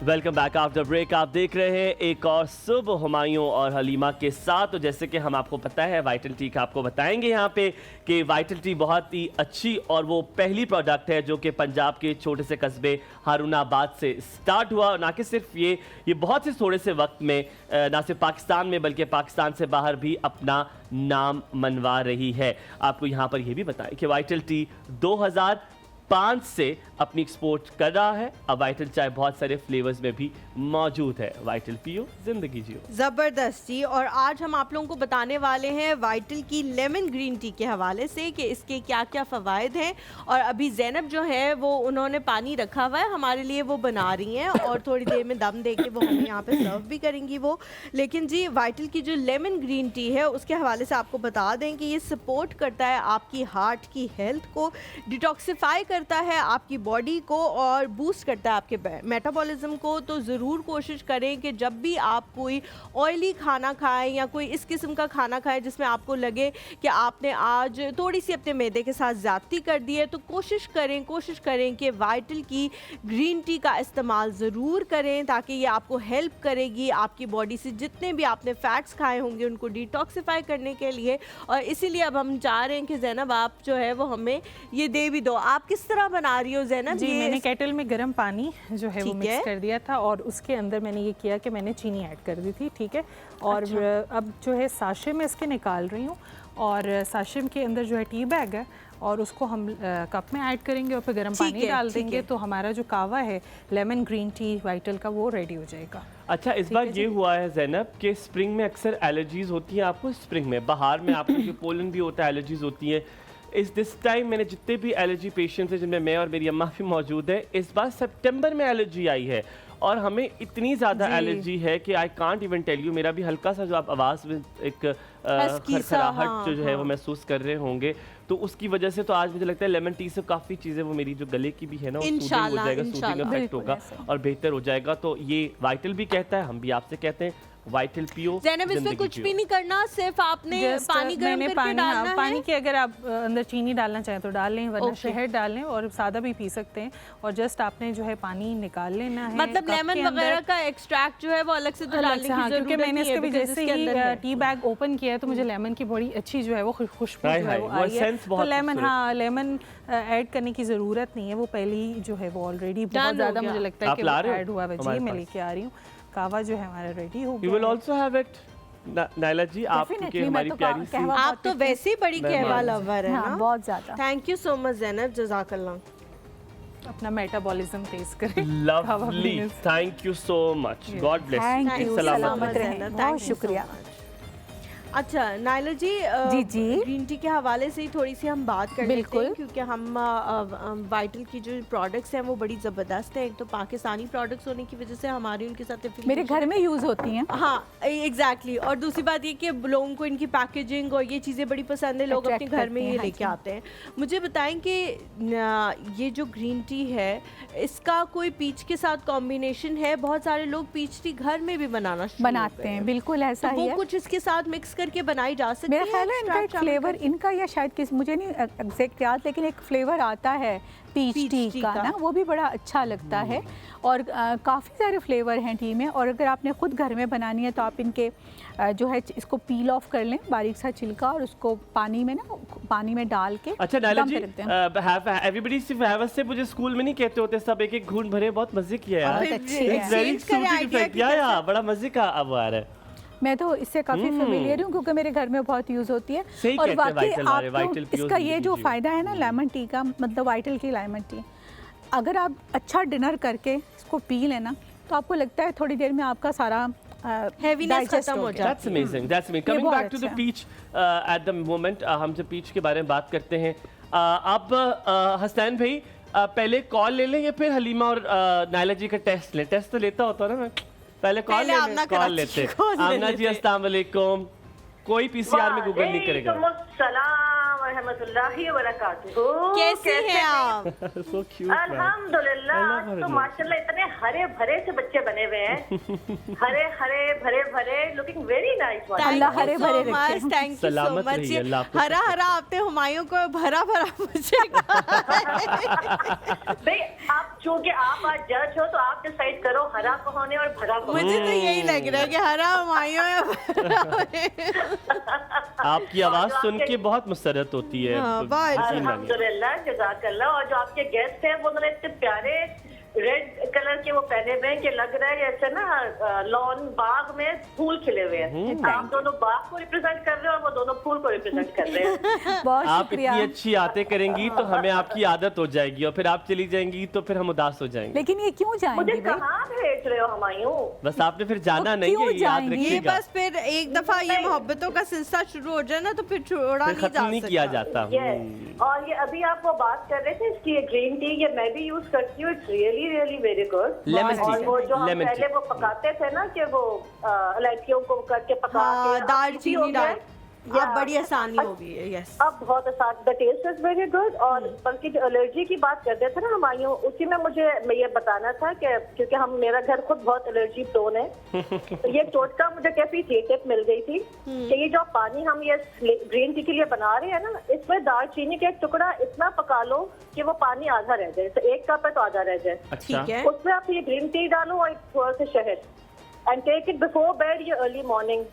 Welcome back after break. आप देख रहे हैं एक और सुबह हुमायूं और हलीमा के साथ। तो जैसे कि हम आपको पता है वाइटल टी का आपको बताएंगे यहाँ पे कि वाइटल टी बहुत ही अच्छी और वो पहली प्रोडक्ट है जो कि पंजाब के छोटे से कस्बे हारूनाबाद से स्टार्ट हुआ। ना कि सिर्फ ये बहुत से थोड़े से वक्त में ना सिर्फ पाकिस्तान में बल्कि पाकिस्तान से बाहर भी अपना नाम मनवा रही है। आपको यहाँ पर यह भी बताएं कि वाइटल टी 2005 से अपनी एक्सपोर्ट कर रहा है। अब वाइटल चाय बहुत सारे फ्लेवर्स में भी मौजूद है। वाइटल पियो, जिंदगी जियो। ज़बरदस्त जी। और आज हम आप लोगों को बताने वाले हैं वाइटल की लेमन ग्रीन टी के हवाले से कि इसके क्या क्या फ़वाइद हैं। और अभी ज़ैनब जो है वो उन्होंने पानी रखा हुआ है हमारे लिए, वो बना रही हैं और थोड़ी देर में दम दे के वो हमें यहाँ पे सर्व भी करेंगी वो। लेकिन जी वाइटल की जो लेमन ग्रीन टी है उसके हवाले से आपको बता दें कि ये सपोर्ट करता है आपकी हार्ट की हेल्थ को, डिटॉक्सिफाई करता है आपकी बॉडी को और बूस्ट करता है आपके मेटाबॉलिज्म को। तो ज़रूर कोशिश करें कि जब भी आप कोई ऑयली खाना खाएं या कोई इस किस्म का खाना खाएं जिसमें आपको लगे कि आपने आज थोड़ी सी अपने मैदे के साथ ज़्यादती कर दी है, तो कोशिश करें कि वाइटल की ग्रीन टी का इस्तेमाल ज़रूर करें ताकि ये आपको हेल्प करेगी आपकी बॉडी से जितने भी आपने फैट्स खाए होंगे उनको डिटॉक्सिफाई करने के लिए। और इसीलिए अब हम चाह रहे हैं कि ज़ैनब आप जो है वो हमें ये दे भी दो। आप किस तरह बना रही हो ज़ैनब? जी मैंने केटल में गर्म पानी जो है वो ठीक है। मिक्स कर दिया था और उसके अंदर मैंने ये किया कि मैंने चीनी ऐड कर दी थी, ठीक है। और अब जो है साशे में इसके निकाल रही हूँ और साशे के अंदर जो है टी बैग है और उसको हम कप में ऐड करेंगे और फिर गर्म ठीक पानी है, डाल ठीक देंगे है। तो हमारा जो कावा है लेमन ग्रीन टी वाइटल का वो रेडी हो जाएगा। अच्छा, इस बार ये हुआ है ज़ैनब कि स्प्रिंग में अक्सर एलर्जीज होती हैं आपको। स्प्रिंग में बाहर में आपको जो पोलन भी होता है, एलर्जीज होती हैं। दिस टाइम मैंने जितने भी एलर्जी पेशेंट्स हैं जिनमें मैं और मेरी अम्मा भी मौजूद है, इस बार सितंबर में एलर्जी आई है और हमें इतनी ज़्यादा एलर्जी है कि I can't even tell you. मेरा भी हल्का सा जो आप आवाज़ में एक खरखराहट हाँ, जो है वो महसूस कर रहे होंगे, तो उसकी वजह से तो आज मुझे लगता है लेमन टी से काफ़ी चीज़ें वो मेरी जो गले की भी है ना वो सूदिंग हो इंशाल्लाह, जाएगा, सूदिंग इंशाल्लाह। इफेक्ट होगा और बेहतर हो जाएगा। तो ये वाइटल भी कहता है, हम भी आपसे कहते हैं वाइटल पियो। ज़ैनब इसमें जिंदगी कुछ जियो। भी नहीं करना, सिर्फ आपने Just, पानी गर्म मैंने करके पानी, डालना हाँ, है। पानी के अगर आप अंदर चीनी डालना चाहें तो डाल लें, वरना Okay. शहद डाल लें और सादा भी पी सकते हैं। और जस्ट आपने जो है पानी निकाल लेना है मतलब कप लेमन के अंदर। वगैरह का एक्सट्रैक्ट जो है वो अलग से तो अलग डालने से, की हाँ, जरूरत क्योंकि मैंने नहीं है इसके भी because जैसे इसके ही अंदर है। टी बैग ओपन किया है तो मुझे लेमन की बड़ी अच्छी जो है वो खुशबू हाय जो है हाय, वो वो आई है। sense तो बहुत लेमन, खूबसूरत। हाँ, लेमन ऐड करने की ज़रूरत नहीं है, वो पहले ही जो है वो ऑलरेडी Done बहुत हो ज़्यादा गया। मुझे लगता है आप कि ला वो रहे हो ऐड हुआ है। हमारे जी मैं पास? लेके आ रही हूँ, कावा जो है हमारा रेडी हो यू गया विल है। ऑल्सो हैव इट नायला जी, आप क्योंकि Definitely, हमारी मैं तो प्यारी सी कहवा आप तो वैसे ही बड़ी मेहमान। कहवा लवर है हाँ, ना। बहुत ज़्यादा। Thank you so much Zainab, जज़ाकल्लाह। अपना मेटाबॉलिज्म तेज करें। कावा लवली, पीने से। Thank you so much, God bless thank you, सलामत सलामत रहें। रहें, Thank बहुत you so शुक्रिया। much. अच्छा नायला जी, जी। ग्रीन टी के हवाले से ही थोड़ी सी हम बात कर लेते बिल्कुल। हैं, क्योंकि हम वाइटल की जो प्रोडक्ट्स हैं वो बड़ी ज़बरदस्त है। एक तो पाकिस्तानी प्रोडक्ट्स होने की वजह से हमारी उनके साथ मेरे घर में यूज़ होती हैं। हाँ एग्जैक्टली। और दूसरी बात ये कि लोगों को इनकी पैकेजिंग और ये चीज़ें बड़ी पसंद है, लोग अपने Attract घर में करती ये हैं, हाँ लेके जी। आते हैं। मुझे बताएं कि ये जो ग्रीन टी है इसका कोई पीच के साथ कॉम्बिनेशन है? बहुत सारे लोग पीच टी घर में भी बनाना शुरू बनाते कर हैं, बिल्कुल ऐसा तो ही वो है। कुछ इसके साथ मिक्स करके बनाई जा सकती मेरा है? ख्याल है इनका एक extract फ्लेवर करके? इनका या शायद किस मुझे नहीं एग्जैक्ट याद, लेकिन एक फ्लेवर आता है पीच Peach टी tea का का। ना, वो भी बड़ा अच्छा लगता है। और काफ़ी सारे फ्लेवर हैं टी में। और अगर आपने ख़ुद घर में बनानी है तो आप इनके जो है इसको पील ऑफ कर लें, बारीक सा छिलका, और उसको पानी में डाल के अच्छा नायला दम जी, पे रख दें। एवरीबडी सिर्फ हैव से मुझे स्कूल में नहीं कहते होते, सब एक एक घूंट भरे, बहुत मजे किया यार। बहुत अच्छी है। इट्स वेरी Exchange करें सूथिंग idea इफेक्ट, कि या कैसे- बड़ा मजे का अब आ रहा है। मैं तो इससे काफ़ी फेमिलियर हूँ क्योंकि मेरे घर में बहुत यूज़ होती है। सही और कहते हैं वाकई वाइटल वाले, वाइटल आपको पियो इसका ये जिंदगी जो जियो। फ़ायदा है ना लेमन टी का, मतलब वाइटल की लेमन टी, अगर आप अच्छा डिनर करके इसको पी लेना तो आपको लगता है थोड़ी देर में आपका सारा Heaviness digest खत्म हो गया। जाता That's amazing. That's amazing. Coming बहुत back to the अच्छा। peach at the moment, हम जब peach के बारे में बात करते हैं, अब हसनैन भाई पहले कॉल ले लें या फिर हलीमा और नायला जी का टेस्ट लें? टेस्ट तो लेता होता ना मैं, पहले कॉल पहले ले आमना लें, कॉल कराची लेते की call ले आमना जी, लेते। अस्सलाम वालेकुम। कोई पीसीआर में गूगल नहीं करेगा। वालेकुमुस्सलाम रहमतुल्लाहि व बरकातुहू। कैसी हैं आप? So cute, man. अल्हम्दुलिल्लाह, I love आज her तो jokes. माशाल्लाह इतने हरे भरे से बच्चे बने हुए हैं। हरे हरे भरे भरे, लुकिंग वेरी नाइस। अल्लाह हरे भरे रखे। थैंक यू सो सलामत मच। रहिए, अल्लाह आपको हरा हरा आपने हुमायूं को भरा भरा मुझे भाई आप चूंकि आप आज जज हो तो आप डिसाइड करो हरा कौन है और भरा कौन है। मुझे तो यही लग रहा है कि हरा हुमायूं है आपकी आवाज सुन के बहुत मुसरत होती है। हाँ, बहुत यकीन मानिए। अल्हम्दुलिल्लाह, जज़ाकल्लाह। और जो आपके गेस्ट हैं वो उन्होंने इतने प्यारे रेड कलर के वो पहने हुए हैं कि लग रहा है जैसे ना लॉन बाग में फूल खिले हुए हैं। आप दोनों बाग को रिप्रेजेंट कर रहे हैं और वो दोनों फूल को रिप्रेजेंट कर रहे हैं। बहुत आप शुक्रिया। इतनी अच्छी आते करेंगी तो हमें आपकी आदत हो जाएगी, और फिर आप चली जाएंगी तो फिर हम उदास हो जाएंगे। लेकिन ये क्यों मुझे जाएंगी भाई? कहाँ भेज रहे हो हुमायूं? बस आपने फिर जाना वो नहीं क्यों है, ये याद जाएंगी? ये रखिएगा। बस फिर एक दफा ये मोहब्बतों का सिलसिला शुरू हो जाए ना तो फिर छोड़ा फिर नहीं खत्म जा नहीं सकता। किया जाता। Yes. और ये अभी आप वो बात कर रहे थे इसकी ग्रीन टी, ये मैं भी यूज करती हूँ। It's really really very good. Lemon tea. और वो जो हम Lemon पहले tea. वो पकाते थे ना कि वो इलायचियों को करके पका हाँ, के दालचीनी डाल, अब Yeah. बड़ी आसानी हो गई है। यस अब बहुत आसान, the taste is very good. और बल्कि जो एलर्जी की बात करते थे ना हमायूं, उसी में मुझे ये बताना था कि क्योंकि मेरा घर खुद बहुत एलर्जी प्रोन है, तो ये टोटका मुझे कैसी टिप मिल गई थी कि ये जो पानी हम ये ग्रीन टी के लिए बना रहे हैं ना, इसमें दालचीनी का एक टुकड़ा इतना पका लो कि वो पानी आधा रह जाए। तो एक कप है तो आधा रह जाए। अच्छा, ठीक है। उसमें आप ये ग्रीन टी डालो और थोड़ा सा शहद and take it before bed या early morning.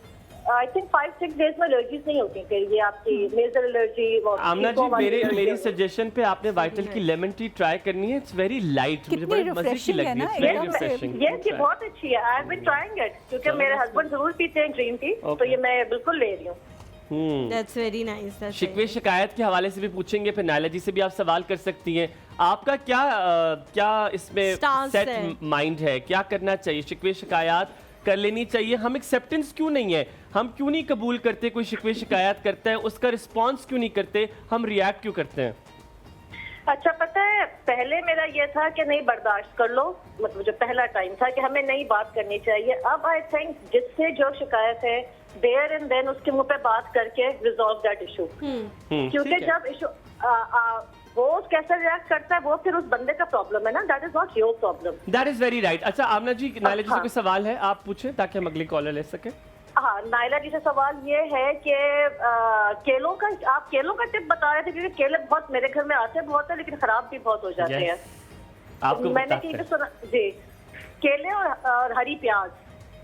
I think 5-6 days में एलर्जीज नहीं होती फिर ये आपकी नेजल एलर्जी। आमना जी, मेरी सजेशन पे आपने वाइटल की लेमन टी ट्राई करनी है। इट्स वेरी लाइट, मुझे कितनी बड़ी मजे की refreshing लगी है ना, है। वेरी एकदम से। रिफ्रेशिंग। ये बहुत अच्छी है। I have been trying it क्योंकि मेरे हस्बैंड जरूर पीते हैं ग्रीन टी, तो ये मैं बिल्कुल ले रही हूँ। That's very nice. शिकवे शिकायत के हवाले से भी पूछेंगे, फिर नायला जी से भी आप सवाल कर सकती हैं। आपका क्या इसमें Stance सेट है। माइंड है, क्या करना चाहिए? शिकवे शिकायत कर लेनी चाहिए? हम एक्सेप्टेंस क्यों नहीं है, हम क्यों नहीं कबूल करते? कोई शिकवे शिकायत करता है, उसका रिस्पॉन्स क्यों नहीं करते, हम रिएक्ट क्यों करते हैं? अच्छा, पता है पहले मेरा ये था कि नहीं बर्दाश्त कर लो, मतलब जो पहला टाइम था कि हमें नई बात करनी चाहिए। अब आई थिंक जिससे जो शिकायत है देयर एंड देन उसके मुंह पे बात करके रिजॉल्व दैट इशू। क्योंकि ठीक है। जब इशू वो कैसे रिएक्ट करता है वो फिर उस बंदे का प्रॉब्लम है ना, that is not your problem. That is very right. अच्छा आमना जी, नायला जी से हाँ। कोई सवाल है आप पूछें ताकि हम अगली कॉलर ले सकें। हाँ, नायला जी से सवाल ये है कि केलों का, आप केलों का टिप बता रहे थे, क्योंकि केले बहुत मेरे घर में आते बहुत है लेकिन खराब भी बहुत हो जाते हैं। आपको मैंने बताते कहीं पे हैं। सुना जी, केले और हरी प्याज,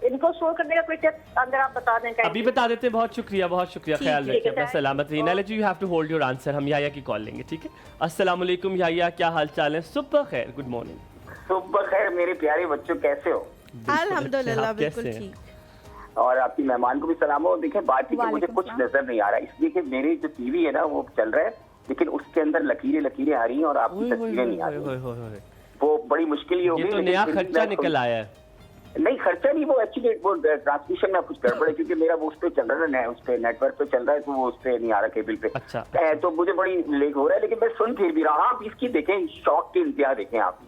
इनको स्टोर करने का कोई टिप अगर आप बता दें। अभी बता देते हैं। बहुत शुक्रिया, बहुत शुक्रिया। ख्याल ठीक है, रखिए अपना, सलामत रहिए। Naila ji, you have to hold your answer, हम याया की कॉल लेंगे, ठीक है। अस्सलाम वालेकुम याया, क्या हाल चाल है? सुबह खैर, गुड मॉर्निंग। सुबह खैर मेरे प्यारे बच्चों, कैसे हो? अल्हम्दुलिल्लाह आप बिल्कुल कैसे हैं? ठीक। और आपकी मेहमान को भी सलाम हो। देखिए बात ही कि मुझे कुछ नजर नहीं आ रहा है, इसलिए कि मेरी जो टीवी है ना वो चल रहा है, लेकिन उसके अंदर लकीरें लकीरें हरी हैं और आपकी तस्वीरें नहीं आ रही। वो बड़ी मुश्किल ही होगी। ये तो नया खर्चा निकल आया है। नहीं, खर्चा नहीं, वो एक्चुअली वो ट्रांसमिशन में कुछ गड़बड़ है, क्योंकि मेरा वो उस पर चल रहा है, उस पर नेटवर्क पे चल रहा है, तो वो उस पर नहीं आ रहा केबल पे। अच्छा। तो मुझे बड़ी लेट हो रहा है, लेकिन मैं सुन फिर भी रहा। आप इसकी देखें, शौक की इंतहा देखें आप।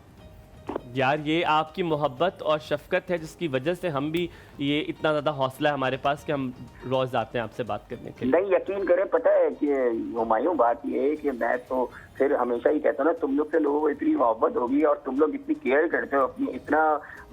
यार ये आपकी मोहब्बत और शफकत है जिसकी वजह से हम भी, ये इतना ज़्यादा हौसला है हमारे पास कि हम रोज़ आते हैं आपसे बात करने के लिए। नहीं, यकीन करें, पता है कि हुमायूं, बात ये है कि मैं तो फिर हमेशा ही कहता हूँ ना, तुम लोग से लोगों को इतनी मोहब्बत होगी और तुम लोग इतनी केयर करते हो अपनी, इतना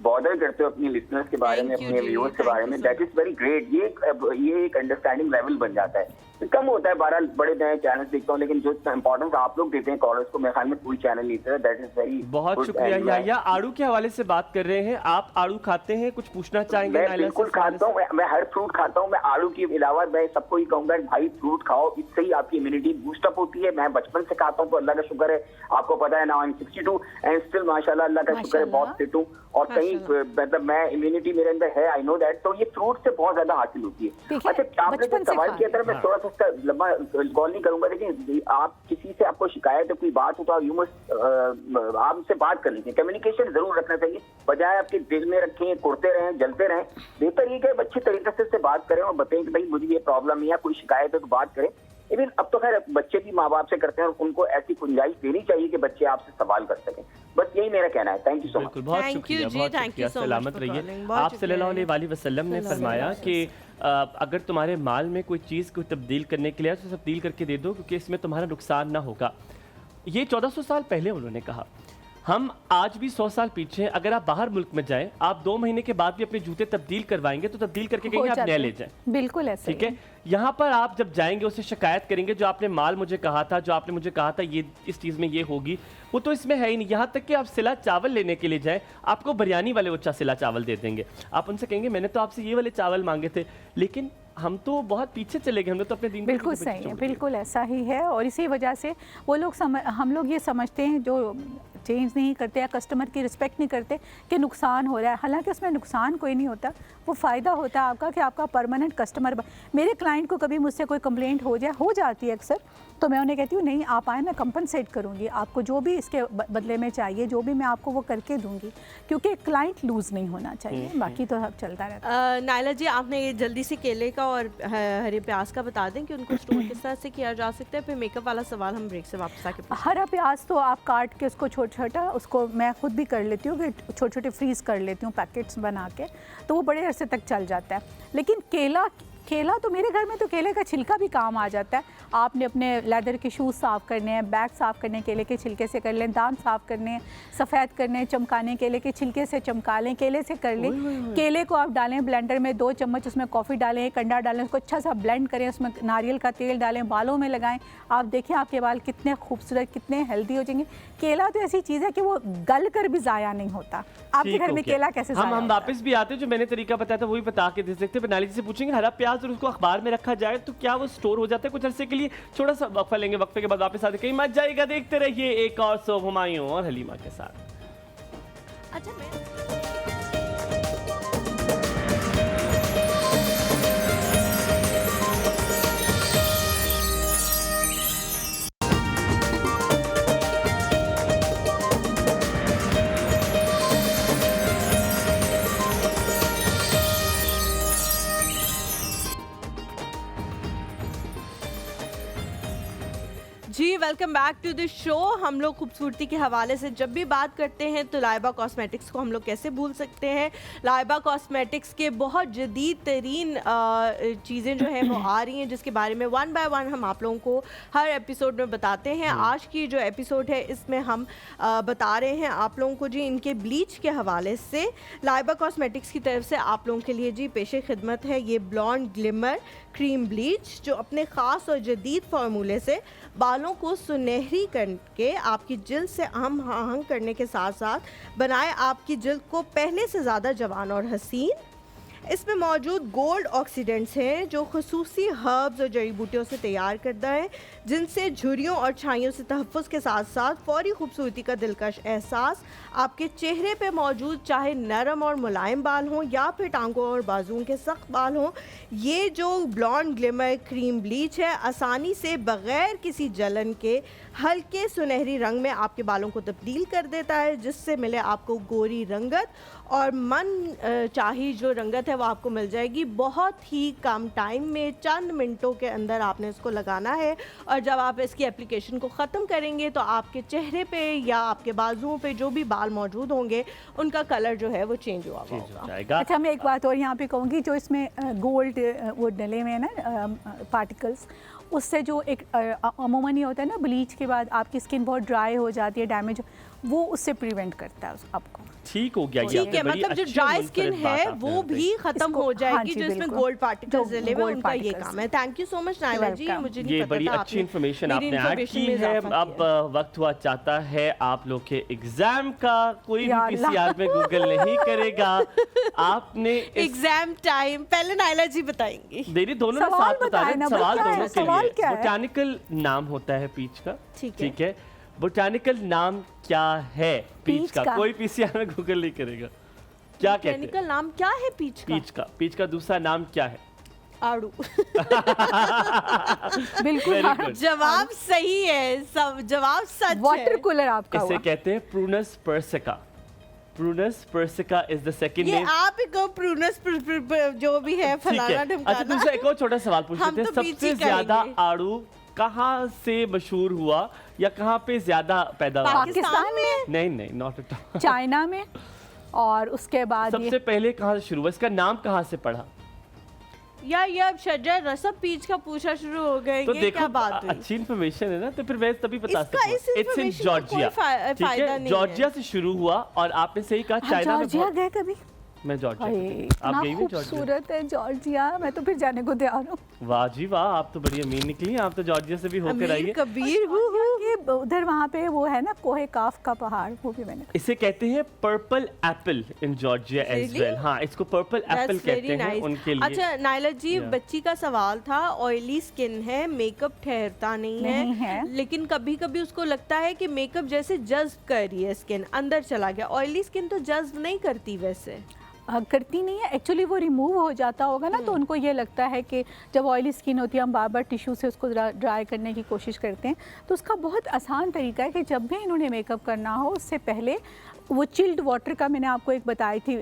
बॉदर करते हो अपनी लिसनर्स के बारे में, अपने व्यूअर्स के बारे में, दैट इज वेरी ग्रेट। ये एक अंडरस्टैंडिंग लेवल बन जाता है। कम होता है, 12 बड़े नए चैनल देखता हूँ, लेकिन जो इंपॉर्टेंस आप लोग देते हैं कॉलर्स को, मेरे ख्याल में कोई चैनल नहीं देता। दैट इज वेरी बहुत शुक्रिया याया। आड़ू के हवाले से बात कर रहे हैं, आप आड़ू खाते हैं? कुछ पूछना चाहेंगे? मैं बिल्कुल खाता हूँ, मैं हर फ्रूट खाता हूँ। मैं आलू के अलावा मैं सबको ही कहूंगा भाई फ्रूट खाओ, इससे ही आपकी इम्यूनिटी बूस्ट अप होती है। मैं बचपन से खाता हूँ, तो अल्लाह का शुक्र है, आपको पता है ना, 62 एंड स्टिल माशाल्लाह, अल्लाह का शुक्र है, बहुत फिट हूँ। और कहीं मतलब मैं इम्यूनिटी मेरे अंदर है, आई नो दैट। तो ये फ्रूट से बहुत ज्यादा हासिल होती है। अच्छा, आपने जो सवाल किया था, मैं थोड़ा सा इसका लंबा कॉल नहीं करूंगा, लेकिन आप किसी से आपको शिकायत है, कोई बात हो, तो यू मस्ट आप उससे बात कर लीजिए। कम्युनिकेशन जरूर रखना चाहिए, बजाय आपके दिल में रखें, कुड़ते रहें, जलते रहें। बेहतर ये कि अच्छे तरीके से उससे बात करें और बताएं कि भाई मुझे ये प्रॉब्लम है या कोई शिकायत है तो बात करें। इवन अब तो खैर बच्चे भी माँ बाप से करते हैं और उनको ऐसी गुंजाइश देनी चाहिए कि बच्चे आपसे सवाल कर सकें। बस यही मेरा कहना है। Thank you so much. बिल्कुल, बहुत शुक्रिया, बहुत शुक्रिया। सलामत रहिए। आप सल्लल्लाहु अलैहि वसल्लम ने फरमाया कि अगर तुम्हारे माल में कोई चीज़ को तब्दील करने के लिए तो तब्दील करके दे दो, क्योंकि इसमें तुम्हारा नुकसान ना होगा। ये 1400 साल पहले उन्होंने कहा। हम आज भी 100 साल पीछे, अगर आप बाहर मुल्क में जाएं, आप 2 महीने के बाद भी अपने जूते तब्दील करवाएंगे तो तब्दील करके कहेंगे आप नए ले जाएं। बिल्कुल ऐसा ठीक है। यहाँ पर आप जब जाएंगे उससे शिकायत करेंगे, जो आपने माल मुझे कहा था, जो आपने मुझे कहा था ये इस चीज़ में ये होगी, वो तो इसमें है ही नहीं। यहाँ तक कि आप सिला चावल लेने के लिए जाएं, आपको बिरयानी वाले वो सिला चावल दे देंगे। आप उनसे कहेंगे मैंने तो आपसे ये वाले चावल मांगे थे, लेकिन हम तो बहुत पीछे चले गए, हमने तो अपने दिन। बिल्कुल सही है, बिल्कुल ऐसा ही है। और इसी वजह से वो लोग हम लोग ये समझते हैं, जो चेंज नहीं करते या कस्टमर की रिस्पेक्ट नहीं करते, कि नुकसान हो रहा है। हालांकि उसमें नुकसान कोई नहीं होता, वो फ़ायदा होता है आपका कि आपका परमानेंट कस्टमर। मेरे क्लाइंट को कभी मुझसे कोई कंप्लेंट हो जाती है अक्सर, तो मैं उन्हें कहती हूँ नहीं आप आए, मैं कंपनसेट करूँगी, आपको जो भी इसके बदले में चाहिए, जो भी मैं आपको वो करके दूँगी, क्योंकि क्लाइंट लूज़ नहीं होना चाहिए। बाकी तो सब चलता रहता है। नायला जी, आपने ये जल्दी से केले का और हरे प्याज का बता दें कि उनको स्टोर किस तरह से किया जा सकता है। फिर मेकअप वाला सवाल हम ब्रेक से वापस आके पूछेंगे। हरा प्याज तो आप काट के उसको छोटा, उसको मैं खुद भी कर लेती हूँ कि छोटे छोटे फ्रीज़ कर लेती हूँ पैकेट्स बना के, तो वो बड़े अरसे तक चल जाता है। लेकिन केला तो मेरे घर में तो केले का छिलका भी काम आ जाता है। आपने अपने लेदर के शूज़ साफ़ करने हैं, बैग साफ़ करने, केले के छिलके से कर लें। दांत साफ़ करने हैं, सफ़ेद करने हैं, चमकाने, केले के छिलके से चमका लें, केले से कर लें। केले को आप डालें ब्लेंडर में, 2 चम्मच उसमें कॉफ़ी डालें, एक अंडा डालें, उसको अच्छा सा ब्लेंड करें, उसमें नारियल का तेल डालें, बालों में लगाएं। आप देखें आपके बाल कितने खूबसूरत, कितने हेल्दी हो जाएंगे। केला तो ऐसी चीज़ है कि वो गल कर भी ज़ाया नहीं होता। आपके घर में केला कैसे ज़ाया हम वापस भी आते हैं, जो मैंने तरीका बताया था वही बता के दे सकते हैं। नाली से पूछेंगे हरा प्याज और उसको अखबार में रखा जाए तो क्या वो स्टोर हो जाता है कुछ अरसे के लिए? छोटा सा वक्फा लेंगे, वक्फे के बाद वापस आते, कहीं मत जाएगा। देखते रहिए एक और सो हुमायूं और हलीमा के साथ। अच्छा, मैं जी welcome back to the show. हम लोग खूबसूरती के हवाले से जब भी बात करते हैं तो लाइबा कॉस्मेटिक्स को हम लोग कैसे भूल सकते हैं। लाइबा कॉस्मेटिक्स के बहुत जदीद तरीन चीज़ें जो हैं वो आ रही हैं, जिसके बारे में वन बाय वन हम आप लोगों को हर एपिसोड में बताते हैं। आज की जो एपिसोड है इसमें हम बता रहे हैं आप लोगों को जी इनके ब्लीच के हवाले से। लाइबा कॉस्मेटिक्स की तरफ से आप लोगों के लिए जी पेशे खिदमत है ये ब्लॉन्ड ग्लिमर क्रीम ब्लीच, जो अपने ख़ास और जदीद फार्मूले से बालों को सुनहरी करके आपकी जिल्द से हम आहंग करने के साथ साथ बनाए आपकी जिल्द को पहले से ज़्यादा जवान और हसीन। इसमें मौजूद गोल्ड ऑक्सीडेंट्स हैं जो खुसूसी हर्ब्स और जड़ी बूटियों से तैयार करता है, जिनसे झुर्रियों और छाइयों से तहफ़्फ़ुज़ के साथ साथ फौरी खूबसूरती का दिलकश एहसास आपके चेहरे पे मौजूद चाहे नरम और मुलायम बाल हों या फिर टांगों और बाजुओं के सख्त बाल हों, ये जो ब्लॉन्ड ग्लिमर क्रीम ब्लीच है आसानी से बग़ैर किसी जलन के हल्के सुनहरी रंग में आपके बालों को तब्दील कर देता है, जिससे मिले आपको गोरी रंगत और मन चाही जो रंगत है वो आपको मिल जाएगी बहुत ही कम टाइम में। चंद मिनटों के अंदर आपने इसको लगाना है और जब आप इसकी एप्लीकेशन को ख़त्म करेंगे तो आपके चेहरे पे या आपके बाजुओं पे जो भी बाल मौजूद होंगे उनका कलर जो है वो चेंज हुआ होगा। अच्छा, मैं एक बात और यहाँ पे कहूँगी, जो इसमें गोल्ड वो डले हुए हैं ना पार्टिकल्स, उससे जो एक अमूमन ये होता है ना ब्लीच के बाद आपकी स्किन बहुत ड्राई हो जाती है, डैमेज, वो उससे प्रिवेंट करता है आपको। ठीक हो गया, ठीक है, मतलब जो ड्राई स्किन है वो भी खत्म हो जाएगी, जो इसमें गोल्ड पार्टिकल्स डले हुए उनका ये काम है। Thank you so much Naila ji, मुझे नहीं ये पता बड़ी था अच्छी इन्फॉर्मेशन आपने ऐड की है। अब वक्त हुआ चाहता है आप लोग के एग्जाम का, कोई भी पीसीआर में गूगल नहीं करेगा। आपने एग्जाम टाइम पहले नायला जी बताएंगी। देरी दोनों ने साथ बता रहे, सवाल दोनों के लिए। है? बोटानिकल नाम होता है पीच का, ठीक है। बोटानिकल नाम क्या है पीच का? कोई पीसीआर में गूगल नहीं करेगा। क्या कहते हैं? बोटानिकल नाम क्या है पीच का? पीच का दूसरा नाम क्या है? आड़ू। बिल्कुल जवाब सही है, सब जवाब सच है। वाटर कूलर आपका इसे कहते हैं Prunus persica. Prunus persica is the second ये नेम। आप ही को प्रूनस जो भी है फलाना ढिमकाना। अच्छा, दूसरा एक और छोटा सवाल पूछ हम लेते हैं। तो पीछे सबसे ज्यादा करेंगे। आड़ू कहाँ से मशहूर हुआ या कहाँ पे ज्यादा पैदावार? पाकिस्तान में, नहीं, नॉट एट ऑल। चाइना में, और उसके बाद सबसे पहले कहाँ से शुरू हुआ? इसका नाम कहाँ से पढ़ा? या ये अब शजर रसब पीच का पूछा शुरू हो गए, तो ये देखो क्या बात हुई? अच्छी इन्फॉर्मेशन है ना, तो फिर मैं तभी बता इसका सकता इस हूँ। इट्स इन information का कोई जॉर्जिया। ठीक फायदा है, नहीं जॉर्जिया है। से शुरू हुआ और आपने सही कहा चाइना में जॉर्जिया बहुत। गए कभी? मैं जॉर्जिया अरे, गई। इतना आप गई हुई जॉर्जिया? खूबसूरत है जॉर्जिया, मैं तो फिर जाने को तैयार हूँ। वाह जी वाह, आप तो बड़ी अमीर निकली। आप तो जॉर्जिया से भी होकर आई अमीर है। कबीर ये उधर वहाँ पे वो है ना कोहे काफ का पहाड़, वो भी मैंने। इसे कहते हैं purple apple in Georgia as Really? Well. हाँ, इसको पर्पल एप्पल That's very कहते हैं nice. उनके लिए। अच्छा नायला जी, Yeah. बच्ची का सवाल था, ऑयली स्किन है, मेकअप ठहरता नहीं है, लेकिन कभी कभी उसको लगता है कि मेकअप जैसे जज्ब कर रही है, स्किन अंदर चला गया। ऑयली स्किन तो जज्ब नहीं करती वैसे। करती नहीं है एक्चुअली, वो रिमूव हो जाता होगा ना, तो उनको ये लगता है कि जब ऑयली स्किन होती है हम बार बार टिश्यू से उसको ड्राई करने की कोशिश करते हैं। तो उसका बहुत आसान तरीका है कि जब भी इन्होंने मेकअप करना हो उससे पहले वो चिल्ड वाटर का मैंने आपको एक बताई थी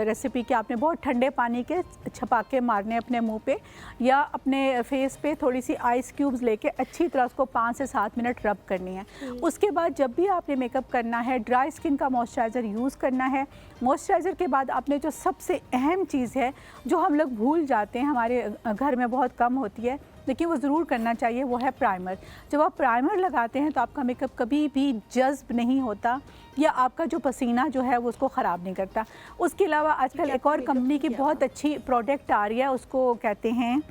रेसिपी कि आपने बहुत ठंडे पानी के छपाके मारने अपने मुंह पे या अपने फेस पे, थोड़ी सी आइस क्यूब्स लेके अच्छी तरह उसको 5 से 7 मिनट रब करनी है। उसके बाद जब भी आपने मेकअप करना है, ड्राई स्किन का मॉइस्चराइज़र यूज़ करना है। मॉइस्चराइज़र के बाद आपने जो सबसे अहम चीज़ है जो हम लोग भूल जाते हैं, हमारे घर में बहुत कम होती है लेकिन वो ज़रूर करना चाहिए, वो है प्राइमर। जब आप प्राइमर लगाते हैं तो आपका मेकअप कभी भी जज्ब नहीं होता या आपका जो पसीना जो है वो उसको ख़राब नहीं करता। उसके अलावा आजकल एक और कंपनी की बहुत अच्छी प्रोडक्ट आ रही है, उसको कहते हैं,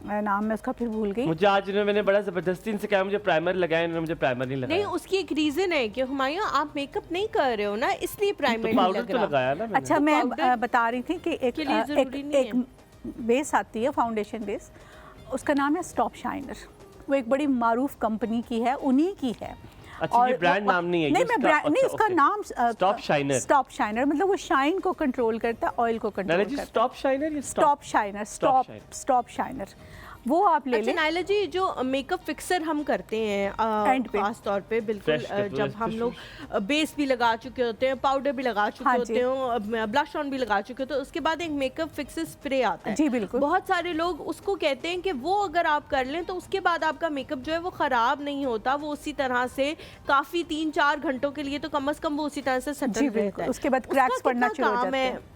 नाम मैं उसका फिर भूल गई। मुझे आज मैंने बड़ा ज़बरदस्ती इनसे कहा मुझे प्राइमर लगाया, इन्होंने मुझे प्राइमर नहीं लगाया। नहीं, उसकी एक रीजन है कि हुमायूं आप मेकअप नहीं कर रहे हो ना, इसलिए प्राइमर तो नहीं पाउडर लग तो रहा। लगाया ना मैंने। अच्छा, मैं पाउडर बता रही थी कि के लिए ज़रूरी नहीं एक बेस आती है, फाउंडेशन बेस, उसका नाम है स्टॉप शाइनर। वो एक बड़ी मारूफ कंपनी की है, उन्हीं की है। अच्छा, ये ब्रांड नाम नहीं है? नहीं, मैं ब्रांड नहीं, उसका नाम स्टॉप शाइनर। स्टॉप शाइनर मतलब वो शाइन को कंट्रोल करता है, ऑयल को कंट्रोल करता है। स्टॉप शाइनर या स्टॉप शाइनर, स्टॉप शाइनर। वो आप ले अच्छा लें। नायला जी, जो मेकअप फिक्सर हम करते हैं एंड पे। खास तौर पे बिल्कुल Fresh करते हो, जब हम लोग बेस भी लगा चुके होते हैं, पाउडर भी लगा चुके हाँ होते जी। हैं, ब्लश ऑन भी लगा चुके होते हैं, उसके बाद एक मेकअप फिक्सर स्प्रे आता है। जी, बिल्कुल। बहुत सारे लोग उसको कहते हैं कि वो अगर आप कर लें तो उसके बाद आपका मेकअप जो है वो ख़राब नहीं होता, वो उसी तरह से काफ़ी 3-4 घंटों के लिए तो कम से कम वो उसी तरह से जी सेटल रहता बिल्कुल, है। उसके बाद उसका क्रैक्स पड़ना कितना शुरू हो काम जाते है? हैं।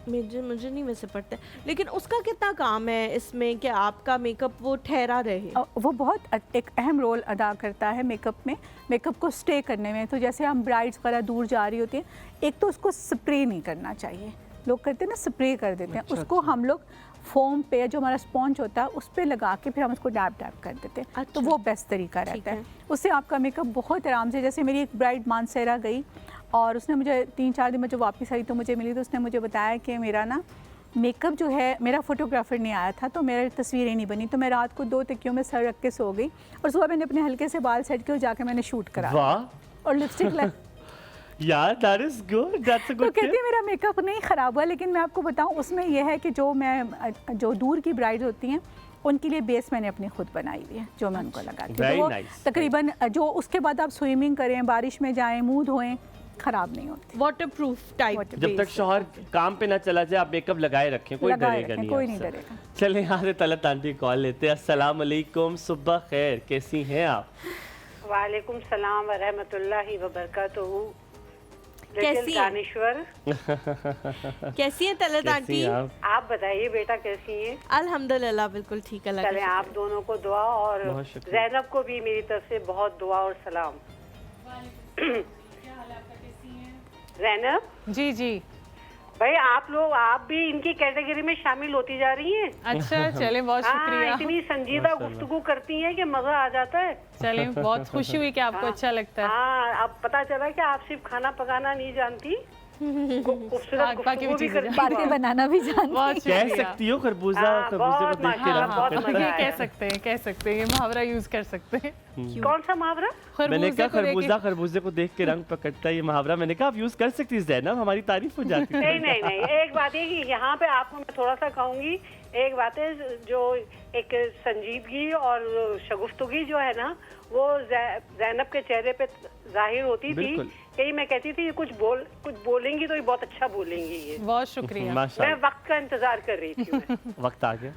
मुझे नहीं वैसे पड़ता है, लेकिन उसका कितना काम है इसमें कि आपका मेकअप वो ठहरा रहे? वो बहुत एक अहम रोल अदा करता है मेकअप में, मेकअप को स्टे करने में। तो जैसे हम ब्राइड्स वगैरह दूर जा रही होती हैं, एक तो उसको स्प्रे नहीं करना चाहिए, लोग करते हैं ना स्प्रे कर देते हैं, उसको हम लोग फोम पे जो हमारा स्पॉन्ज होता है उस पे लगा के फिर हम उसको डैप डैप कर देते हैं। तो वो बेस्ट तरीका रहता है, उससे आपका मेकअप बहुत आराम से। जैसे मेरी एक ब्राइड मानसेरा गई और उसने मुझे 3-4 दिन में जो वापस आई तो मुझे मिली, तो उसने मुझे बताया कि मेरा ना मेकअप जो है, मेरा फोटोग्राफर नहीं आया था तो मेरी तस्वीरें नहीं बनी, तो मैं रात को 2 तकियों में सर रख के सो गई और सुबह मैंने अपने हल्के से बाल सेट किए और जाके मैंने शूट करा वाह और लिपस्टिक यार, that is good, that's a तो गुड कहती है मेरा मेकअप नहीं ख़राब हुआ। लेकिन मैं आपको बताऊं, उसमें यह है कि जो दूर की ब्राइड होती हैं उनके लिए बेस मैंने अपनी खुद बनाई हुई है, जो मैं उनको लगाती हूँ। Very तो वो nice. तकरीबन जो उसके बाद आप स्विमिंग करें, बारिश में जाएं, मुंह धोएं, ख़राब नहीं होती। Waterproof type. जब तक शौहर काम पे ना चला जाए आप मेकअप लगाए रखें, कोई लगाए डरेगा रखें, नहीं, कोई नहीं आपसे। डरेगा। चले यहाँ से तलत आंटी कॉल लेते हैं। अस्सलाम वालेकुम, सुबह खैर, कैसी हैं आप? वालेकुम सलाम व रहमतुल्लाहि व बरकातुहू। कैसी हैं? दानिश्वर, कैसी हैं तलत कैसी आंटी? हैं आप? आप बताइए बेटा कैसी हैं? अल्हम्दुलिल्लाह बिल्कुल ठीक है। अल्लाह का चलें, शुक्र आप है। दोनों को दुआ और बहुत शुक्रिया। जैनब को भी मेरी तरफ से बहुत दुआ और सलाम। जैनब जी जी। भाई, आप भी इनकी कैटेगरी में शामिल होती जा रही हैं। अच्छा, चले, बहुत हाँ, शुक्रिया। इतनी संजीदा गुफ्तगू करती हैं कि मजा आ जाता है। चले, बहुत खुशी हुई कि आपको अच्छा लगता है। हाँ, अब पता चला कि आप सिर्फ खाना पकाना नहीं जानती, खूबसूरत बाकी भी गुफ्तगू भी चीजें करती हो बातें आप। बनाना भी जानती बहुत कह शुक्रिया। सकती हो खरबूजा, हाँ, खरबूजे को बहुत देख के माशाल्लाह, रंग बहुत पकड़ता मजा है। आया। कह सकते हैं, ये मुहावरा यूज कर सकते हैं। कौन सा मुहावरा? मैंने कहा खरबूजे को देख खरबूजा खरबूजे को देख के रंग पकड़ता है, ये मुहावरा मैंने कहा आप यूज कर सकती है ज़ैनब, हमारी तारीफ हो जाती नहीं है। नहीं नहीं, एक बात है कि यहाँ पे आपको मैं थोड़ा सा कहूँगी, एक बात है जो एक संजीदगी और शगुफ्तगी जो है ना, वो जैनब के चेहरे पे जाहिर होती थी। बिल्कुल। कहीं मैं कहती थी कुछ बोलेंगी तो ये बहुत अच्छा बोलेंगी ये। बहुत शुक्रिया। मैं माशाल्लाह, वक्त का इंतजार कर रही थी मैं। वक्त आ गया।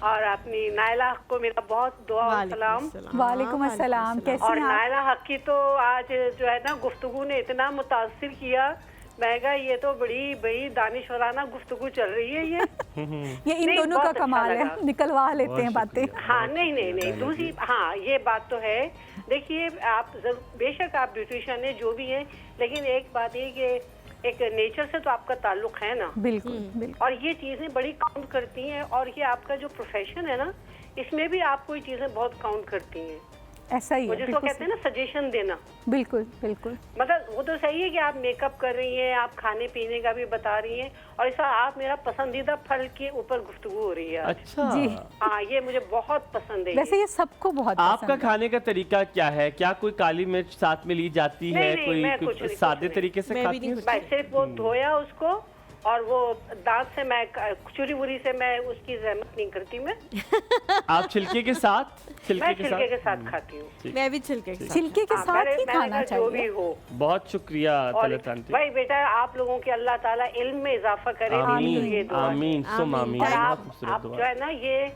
और अपनी नायला हक को मेरा बहुत दुआ और सलाम। वालेकुम अस्सलाम, कैसी और हैं आप? नायला हक की तो आज जो है ना गुफ्तगू ने इतना मुतासिर किया, मैं कहा ये तो बड़ी दानिशवराना गुफ्तगू चल रही है ये। ये इन नहीं, दोनों का बहुत अच्छा कमाल है, लगा। निकलवा लेते बहुत हैं बातें। शुक्रिया। हाँ, नहीं दूसरी, हाँ ये बात तो है। देखिए, आप बेशक आप ब्यूटिशियन है, जो भी है, लेकिन एक बात ये कि एक नेचर से तो आपका ताल्लुक है ना, बिल्कुल बिल्कुल। और ये चीज़ें बड़ी काउंट करती हैं। और ये आपका जो प्रोफेशन है ना, इसमें भी आपको ये चीज़ें बहुत काउंट करती हैं। ऐसा ही वो है, जिसको बिल्कुल कहते हैं ना सजेशन देना, बिल्कुल बिल्कुल। मतलब वो तो सही है कि आप मेकअप कर रही हैं, आप खाने पीने का भी बता रही हैं, और ऐसा आप मेरा पसंदीदा फल के ऊपर गुफ्तगू हो रही है आज। अच्छा जी। हाँ, ये मुझे बहुत पसंद है। वैसे ये सबको बहुत आपका पसंद है। खाने का तरीका क्या है? क्या कोई काली मिर्च साथ में ली जाती है? नहीं, मैं कोई कुछ नहीं, सादे कुछ तरीके से मैं भी खाती नहीं है? मैं सिर्फ वो धोया उसको, और वो दांत से मैं छुरी वुरी से मैं उसकी जहमत नहीं करती। मैं आप छिलके के छिलके के साथ साथ खाती हूँ। मैं भी छिलके के साथ। छिलके के हाँ, साथ ही मैंने खाना कहा जो भी चाहिए। हो। बहुत शुक्रिया और तलत आंटी। भाई बेटा, आप लोगों के अल्लाह ताला इल्म में इजाफा करे, मेरी तो ये आमीन दुआ है। आमीन सुम आमीन। और बहुत आप खूबसूरत जो दुआ। है ना, ये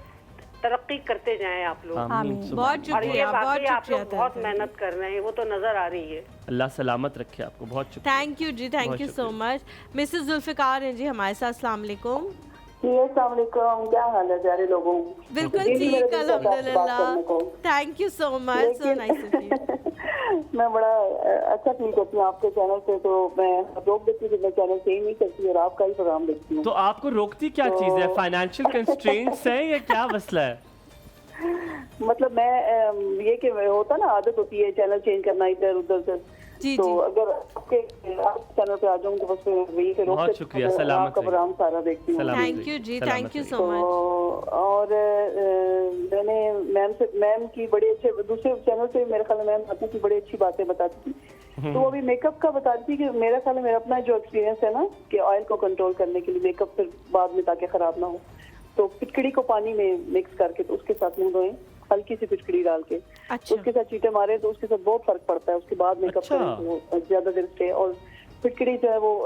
तरक्की करते जाएं आप लोग। आमीन सुम बहुत आमीन। और ये शुक्रिया, बहुत वाकई आप शुक्रिया लोग बहुत तलत आंटी। मेहनत कर रहे हैं, वो तो नजर आ रही है। अल्लाह सलामत रखे आपको, बहुत शुक्रिया। थैंक यू जी, थैंक बहुत you so much. Mrs Zulfikar हैं जी हमारे साथ। अस्सलाम वालेकुम। अस्सलाम वालेकुम, क्या हाल है प्यारे लोगों? बिल्कुल जी, मेरे ठीक, दिल से बात करने अल्हम्दुलिल्लाह। को। Thank you so much, so nice of you. मैं बड़ा अच्छा फील करती हूँ आपके चैनल से, तो मैं रोक देती हूँ, मैं चैनल चेंज नहीं करती और आपका ही प्रोग्राम देखती हूँ। तो आपको रोकती क्या चीज है? फाइनेंशियल कंस्ट्रेंट्स है या क्या मसला है? मतलब मैं ये कि होता ना, आदत होती है चैनल चेंज करना इधर उधर से, जी तो जी। अगर आपके चैनल पे आ जाऊँ तो बस फिर वही से रोक बहुत देती हूँ, शुक्रिया, मैं सलामत आपका रहिए। प्रोग्राम सारा देखती हूँ। सलामत थैंक यू जी, सलामत थैंक यू रहिए। So much. और मैंने मैम की बड़े अच्छे, दूसरे चैनल पे मेरे ख्याल में मैम आती थी, बड़ी अच्छी बातें बताती थी। तो अभी मेकअप का बताती थी कि मेरा ख्याल में मेरा अपना जो एक्सपीरियंस है ना, कि ऑयल को कंट्रोल करने के लिए मेकअप फिर बाद में ताकि खराब ना हो, तो फिटकड़ी को पानी में मिक्स करके तो उसके साथ मुंह धोएं, हल्की सी फिटकड़ी डाल के। अच्छा। उसके साथ चीटे मारे तो उसके साथ बहुत फर्क पड़ता है। उसके बाद मेकअप अच्छा। करें तो वो ज्यादा देर से। और फिटकड़ी जो है वो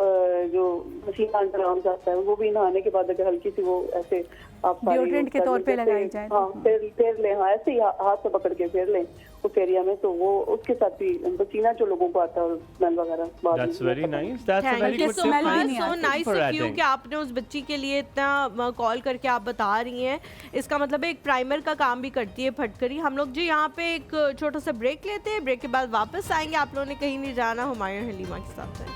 जो मशीन अंडर आर्म्स आता है वो भी नहाने के बाद अगर हल्की सी वो ऐसे आप डिओड्रेंट के तौर पे लगाई जाए। हाँ, फेर लें। हाँ, ऐसे ही हाथ से पकड़ के फेर लें उस एरिया में, तो वो उसके साथ भी पसीना जो लोगों को आता है और स्मेल वगैरह बाद में That's very nice. That's a thank very you good so tip. Much, so nice for of you adding. कि आपने उस बच्ची के लिए इतना कॉल करके आप बता रही हैं। इसका मतलब है एक प्राइमर का काम भी करती है फटकरी। हम लोग जी यहाँ पे एक छोटा सा ब्रेक लेते हैं, ब्रेक के बाद वापस आएंगे। आप लोगों ने कहीं नहीं जाना, हुमायूं हलीमा के साथ है।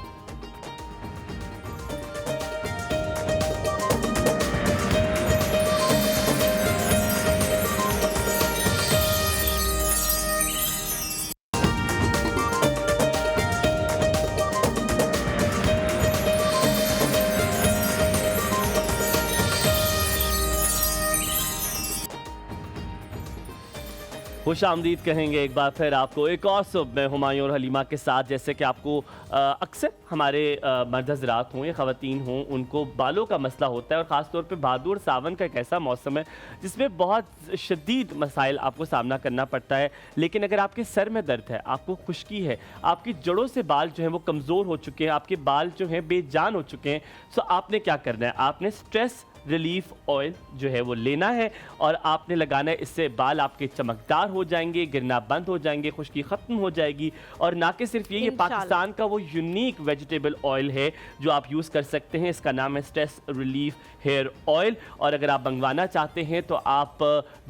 खुश आमदीद कहेंगे एक बार फिर आपको एक और सुबह में हुमायूं और हलीमा के साथ। जैसे कि आपको अक्सर हमारे मर्द हज़रात हों या ख़वातीन हों, उनको बालों का मसला होता है और ख़ास तौर पे भादु और सावन का एक ऐसा मौसम है जिसमें बहुत शदीद मसाइल आपको सामना करना पड़ता है। लेकिन अगर आपके सर में दर्द है, आपको खुश्की है, आपकी जड़ों से बाल जो हैं वो कमज़ोर हो चुके हैं, आपके बाल जो हैं बेजान हो चुके हैं, तो आपने क्या करना है? आपने स्ट्रेस रिलीफ ऑयल जो है वो लेना है और आपने लगाना है। इससे बाल आपके चमकदार हो जाएंगे, गिरना बंद हो जाएंगे, खुश्की ख़त्म हो जाएगी। और ना कि सिर्फ ये पाकिस्तान का वो यूनिक वेजिटेबल ऑयल है जो आप यूज़ कर सकते हैं। इसका नाम है स्ट्रेस रिलीफ हेयर ऑयल। और अगर आप मंगवाना चाहते हैं तो आप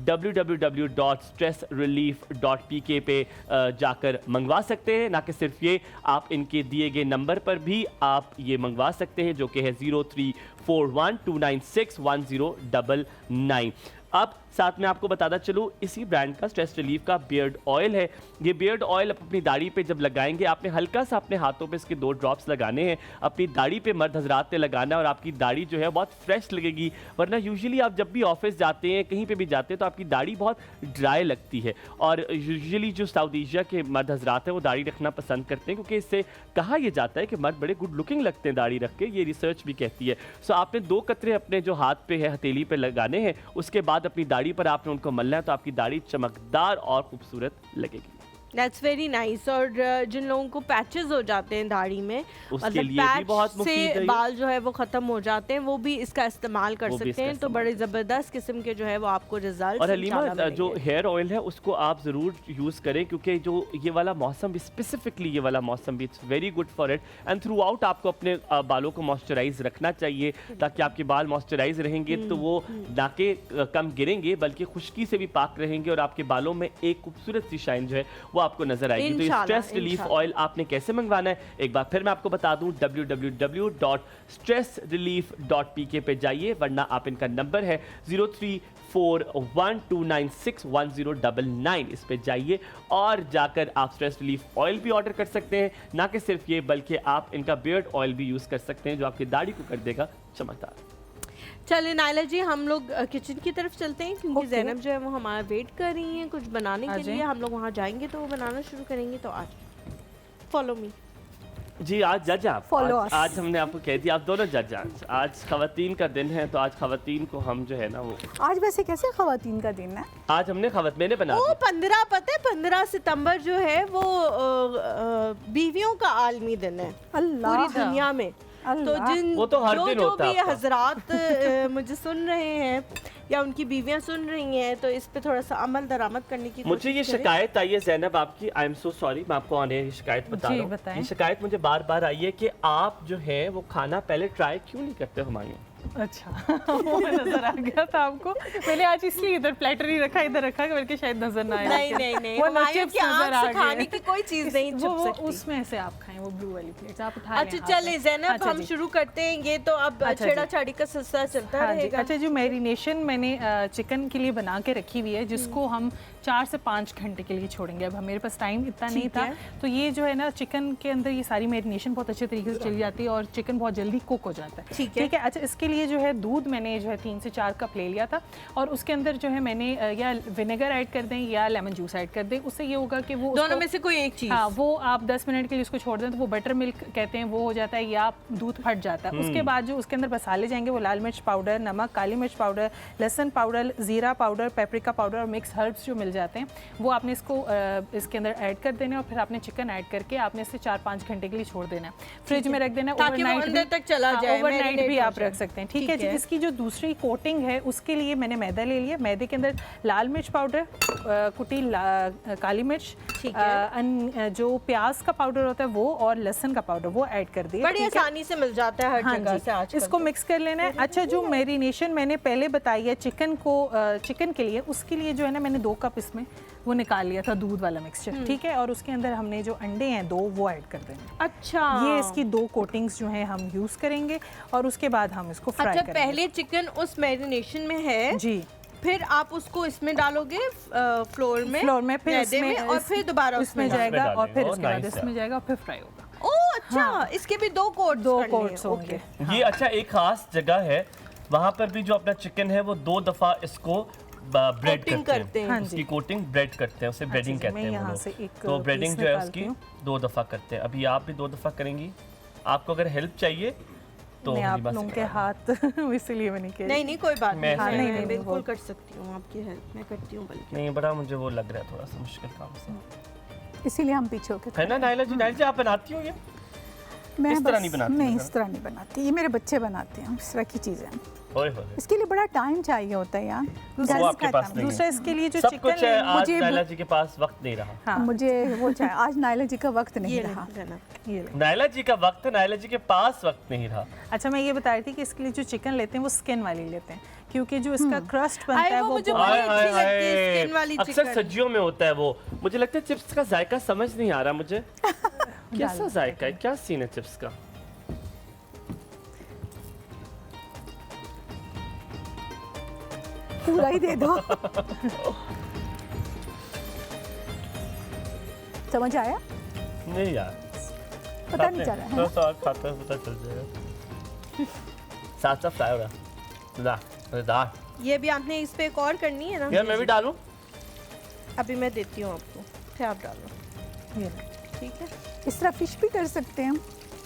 www.stressrelief.pk पे जाकर मंगवा सकते हैं। ना कि सिर्फ ये, आप इनके दिए गए नंबर पर भी आप ये मंगवा सकते हैं जो कि है 0341296109। अब साथ में आपको बताता चलूँ, इसी ब्रांड का स्ट्रेस रिलीफ का बियर्ड ऑयल है। ये बियर्ड ऑयल अपनी दाढ़ी पे जब लगाएंगे, आपने हल्का सा अपने हाथों पे इसके 2 ड्रॉप्स लगाने हैं। अपनी दाढ़ी पे मर्द हजरात ने लगाना है और आपकी दाढ़ी जो है बहुत फ्रेश लगेगी। वरना यूजुअली आप जब भी ऑफिस जाते हैं, कहीं पे भी जाते हैं, तो आपकी दाढ़ी बहुत ड्राई लगती है। और यूजुअली जो साउथ एशिया के मर्द हजरात हैं वो दाढ़ी रखना पसंद करते हैं, क्योंकि इससे कहा यह जाता है कि मर्द बड़े गुड लुकिंग लगते हैं दाढ़ी रख के। ये रिसर्च भी कहती है। सो आपने 2 कतरे अपने जो हाथ पे है, हथेली पे लगाने हैं। उसके बाद अपनी दाढ़ी पर आपने उनको मलना है, तो आपकी दाढ़ी चमकदार और खूबसूरत लगेगी। That's very nice. और जिन लोगों को पैचेस हो जाते हैं दाढ़ी में, उसके लिए भी बहुत मुफीद है से ये। बाल जो है वो ख़त्म हो जाते हैं, वो भी इसका इस्तेमाल कर सकते हैं। तो बड़े ज़बरदस्त किस्म के जो है वो आपको रिजल्ट। और हलीमा, जो हेयर ऑयल है उसको आप ज़रूर यूज़ करें, क्योंकि जो ये वाला मौसम भी, स्पेसिफिकली ये वाला मौसम भी, it's very good for it. And through out आपको अपने बालों को मॉइस्चराइज रखना चाहिए, ताकि आपके बाल मॉइस्चराइज रहेंगे तो वो ना के कम गिरेंगे बल्कि खुश्की से भी पाक रहेंगे और आपके बालों में एक खूबसूरत सी शाइन जो है वो आपको नजर आएगी। तो ये स्ट्रेस रिलीफ ऑयल आपने कैसे मंगवाना है एक बार फिर मैं आपको बता दूं, www.stressrelief.pk पे जाइए, वरना आप इनका नंबर है 0341296109, इस पे जाइए और जाकर आप स्ट्रेस रिलीफ ऑयल भी ऑर्डर कर सकते हैं। ना कि सिर्फ ये, बल्कि आप इनका बियर्ड ऑयल भी यूज़ कर सकते हैं जो आपकी दाढ़ी को कर देगा चमकदार। चलिए नाइला जी, हम लोग किचन की तरफ चलते हैं, क्योंकि ज़ैनब जो है वो हमारा वेट कर रही हैं कुछ बनाने के लिए। हम लोग वहाँ जाएंगे तो वो बनाना शुरू करेंगे। तो आज फॉलो मी जी। आज जज आप, आज हमने आपको कह दिया आप दोनों जज। आज खवातीन का दिन है, तो आज खवातीन को हम जो है ना वो, आज वैसे कैसे खवातीन का दिन है? आज हमने मैंने बना 15 पता है 15 सितंबर जो है वो बीवियों का आलमी दिन है पूरी दुनिया में। तो वो तो हर दिन होता है। भी हजरात मुझे सुन रहे हैं या उनकी बीवियां सुन रही हैं, तो इस पे थोड़ा सा अमल दरामद करने की मुझे ये शिकायत आई है ज़ैनब आपकी, आई एम सो सॉरी, मैं आपको ऑन एयर ये शिकायत बता रहा हूँ। ये शिकायत मुझे बार बार आई है कि आप जो है वो खाना पहले ट्राई क्यों नहीं करते हुमायूं। अच्छा वो नजर आ गया था आपको। मैंने आज इसलिए इधर प्लेटर ही रखा, इधर रखा बल्कि शायद नजर ना आए। नहीं वो चिप्स नजर आ गए। खाने की कोई चीज नहीं छुप सकती। उसमें से आप खाएं वो ब्लू वाली प्लेट्स आप उठा लें। अच्छा चले ज़ैनब, हम शुरू करते हैं। ये तो अब छेड़ा छाड़ी का सिलसिला चलता रहेगा। अच्छा, जो मैरिनेशन मैंने चिकन के लिए बना के रखी हुई है, जिसको हम 4 से 5 घंटे के लिए छोड़ेंगे। अब मेरे पास टाइम इतना नहीं था, तो ये जो है ना चिकन के अंदर ये सारी मैरिनेशन बहुत अच्छे तरीके से चली जाती है और चिकन बहुत जल्दी कुक हो जाता है। ठीक है। अच्छा, इसके उसके लिए जो है दूध मैंने जो है 3 से 4 कप ले लिया था और उसके अंदर जो है मैंने या विनेगर ऐड कर दें या लेमन जूस ऐड कर दें। उससे ये होगा कि वो दोनों में से कोई एक चीज़। हाँ, वो आप 10 मिनट के लिए उसको छोड़ दें तो वो बटर मिल्क कहते हैं वो हो जाता है या दूध फट जाता है। उसके बाद जो उसके अंदर मसाले जाएंगे वो लाल मिर्च पाउडर, नमक, काली मिर्च पाउडर, लहसुन पाउडर, ज़ीरा पाउडर, पेपरिका पाउडर और मिक्स हर्ब्स जो मिल जाते हैं वो आपने इसको इसके अंदर ऐड कर देना है और फिर आपने चिकन ऐड करके आपने इसे 4-5 घंटे के लिए छोड़ देना है, फ्रिज में रख देना है। ताकि वो अंदर तक चला जाए, ओवरनाइट भी आप रख सकते हैं। ठीक है जी। इसकी जो दूसरी कोटिंग है उसके लिए मैंने मैदा ले लिया। मैदे के अंदर लाल मिर्च पाउडर, कुटी काली मिर्च, जो प्याज का पाउडर होता है वो और लहसुन का पाउडर वो ऐड कर दिया। बड़ी आसानी से मिल जाता है हर जगह से आजकल। इसको मिक्स कर लेना है। अच्छा, जो मैरिनेशन मैंने पहले बताई है चिकन के लिए, उसके लिए जो है ना मैंने 2 कप इसमें वो निकाल लिया था दूध वाला मिक्सचर। ठीक है, और उसके अंदर हमने जो अंडे हैं 2 वो ऐड कर देंगे। अच्छा, ये इसकी 2 कोटिंग्स जो हैं हम यूज करेंगे और उसके बाद हम इसको फ्राई करेंगे। अच्छा, पहले चिकन उस मैरिनेशन में है जी, फिर आप उसको इसमें डालोगे फ्लोर में फिर इसमें और फिर दोबारा उसमें जाएगा और फिर उसके बाद इसमें जाएगा और फिर फ्राई होगा। ओह अच्छा, हाँ। इसके भी 2 कोट्स होंगे। ये अच्छा एक खास जगह है, वहाँ पर भी जो अपना चिकन है वो 2 दफा इसको ब्रेड करते हैं। उसकी कोटिंग ब्रेड करते हैं, उसे ब्रेडिंग कहते हैं वो लोग। तो ब्रेडिंग जो है उसकी 2 दफा करते हैं। अभी आप भी 2 दफा करेंगी। आपको अगर हेल्प चाहिए तो आप लोगों के हाथ इसलिए मैंने किया। नहीं कोई बात नहीं, मैं बिल्कुल कर सकती हूँ आपकी हेल्प, मैं करती हूँ। बल्कि नहीं, बड़ा मुझे वो लग रहा है थोड़ा सा मुश्किल काम सा, इसीलिए हम पीछे होके है ना। नाइला जी आप बनाती हो ये? मैं इस तरह नहीं बनाती। नहीं, इस तरह नहीं बनाती, ये मेरे बच्चे बनाते हैं इस तरह की चीज़ें। इसके लिए बड़ा टाइम चाहिए होता है यार। दूसरा इसके लिए जो चिकन है, आज नाइला जी के पास वक्त नहीं रहा। हाँ। मुझे वो चाहिए, आज नाइला जी का वक्त नहीं रहा। नाइला जी का वक्त है, नाइला जी के पास वक्त नहीं रहा। अच्छा, मैं ये बता रही थी कि इसके लिए जो चिकन लेते हैं वो स्किन वाली लेते हैं, क्योंकि जो इसका क्रस्ट बनता है वो स्किन वाली अक्सर सब्जियों में होता है वो। मुझे लगता है चिप्स का जायका समझ नहीं आ रहा मुझे। कैसा जायका है, क्या सीन है चिप्स का? पूरा ही दे दो। समझ आया? नहीं यार, पता नहीं चला है। खाता पता चल जाएगा। साथ फ्राई हो रहा। ये भी आपने इस पे एक और करनी है ना? यार मैं भी डालूं? अभी मैं देती हूँ आपको, फिर आप डालो। ये ठीक है, इस तरह फिश भी कर सकते हैं।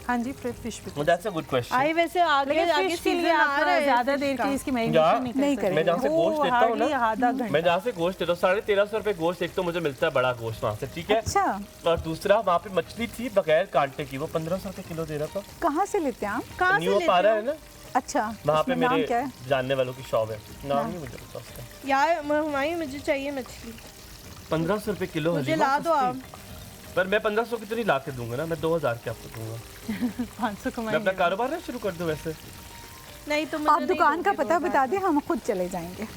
हाँ जी, फिश भी। That's a good question. I वैसे आगे सीजन आ रहा है, ज्यादा देर की इसकी मैरिनेशन नहीं करेंगे। मैं जहाँ से गोश्त लेता हूँ ना, मैं जहाँ से गोश्त लेता हूँ 1350 रुपए गोश्त एक तो मुझे मिलता है बड़ा गोश्त वहाँ से। ठीक है, अच्छा। और दूसरा वहाँ पे मछली थी बगैर कांटे की, वो 1500 रुपए किलो दे रहा था। कहाँ से लेते हैं आप? कहाँ से लेते हैं? है ना, अच्छा, वहाँ पे मेरे जानने वालों की शॉप है। नाम नहीं मुझे पता उसका यार। हुमायूं, मुझे चाहिए मछली। 1500 रुपए किलो मुझे ला दो आप। पर मैं 1500 की तो नहीं ला के दूंगा ना, मैं 2000 के आपको दूंगा। 500 मैं अपना कारोबार ना शुरू कर दूं वैसे। नहीं तो आप दुकान का पता बता दें, हम खुद चले जाएंगे।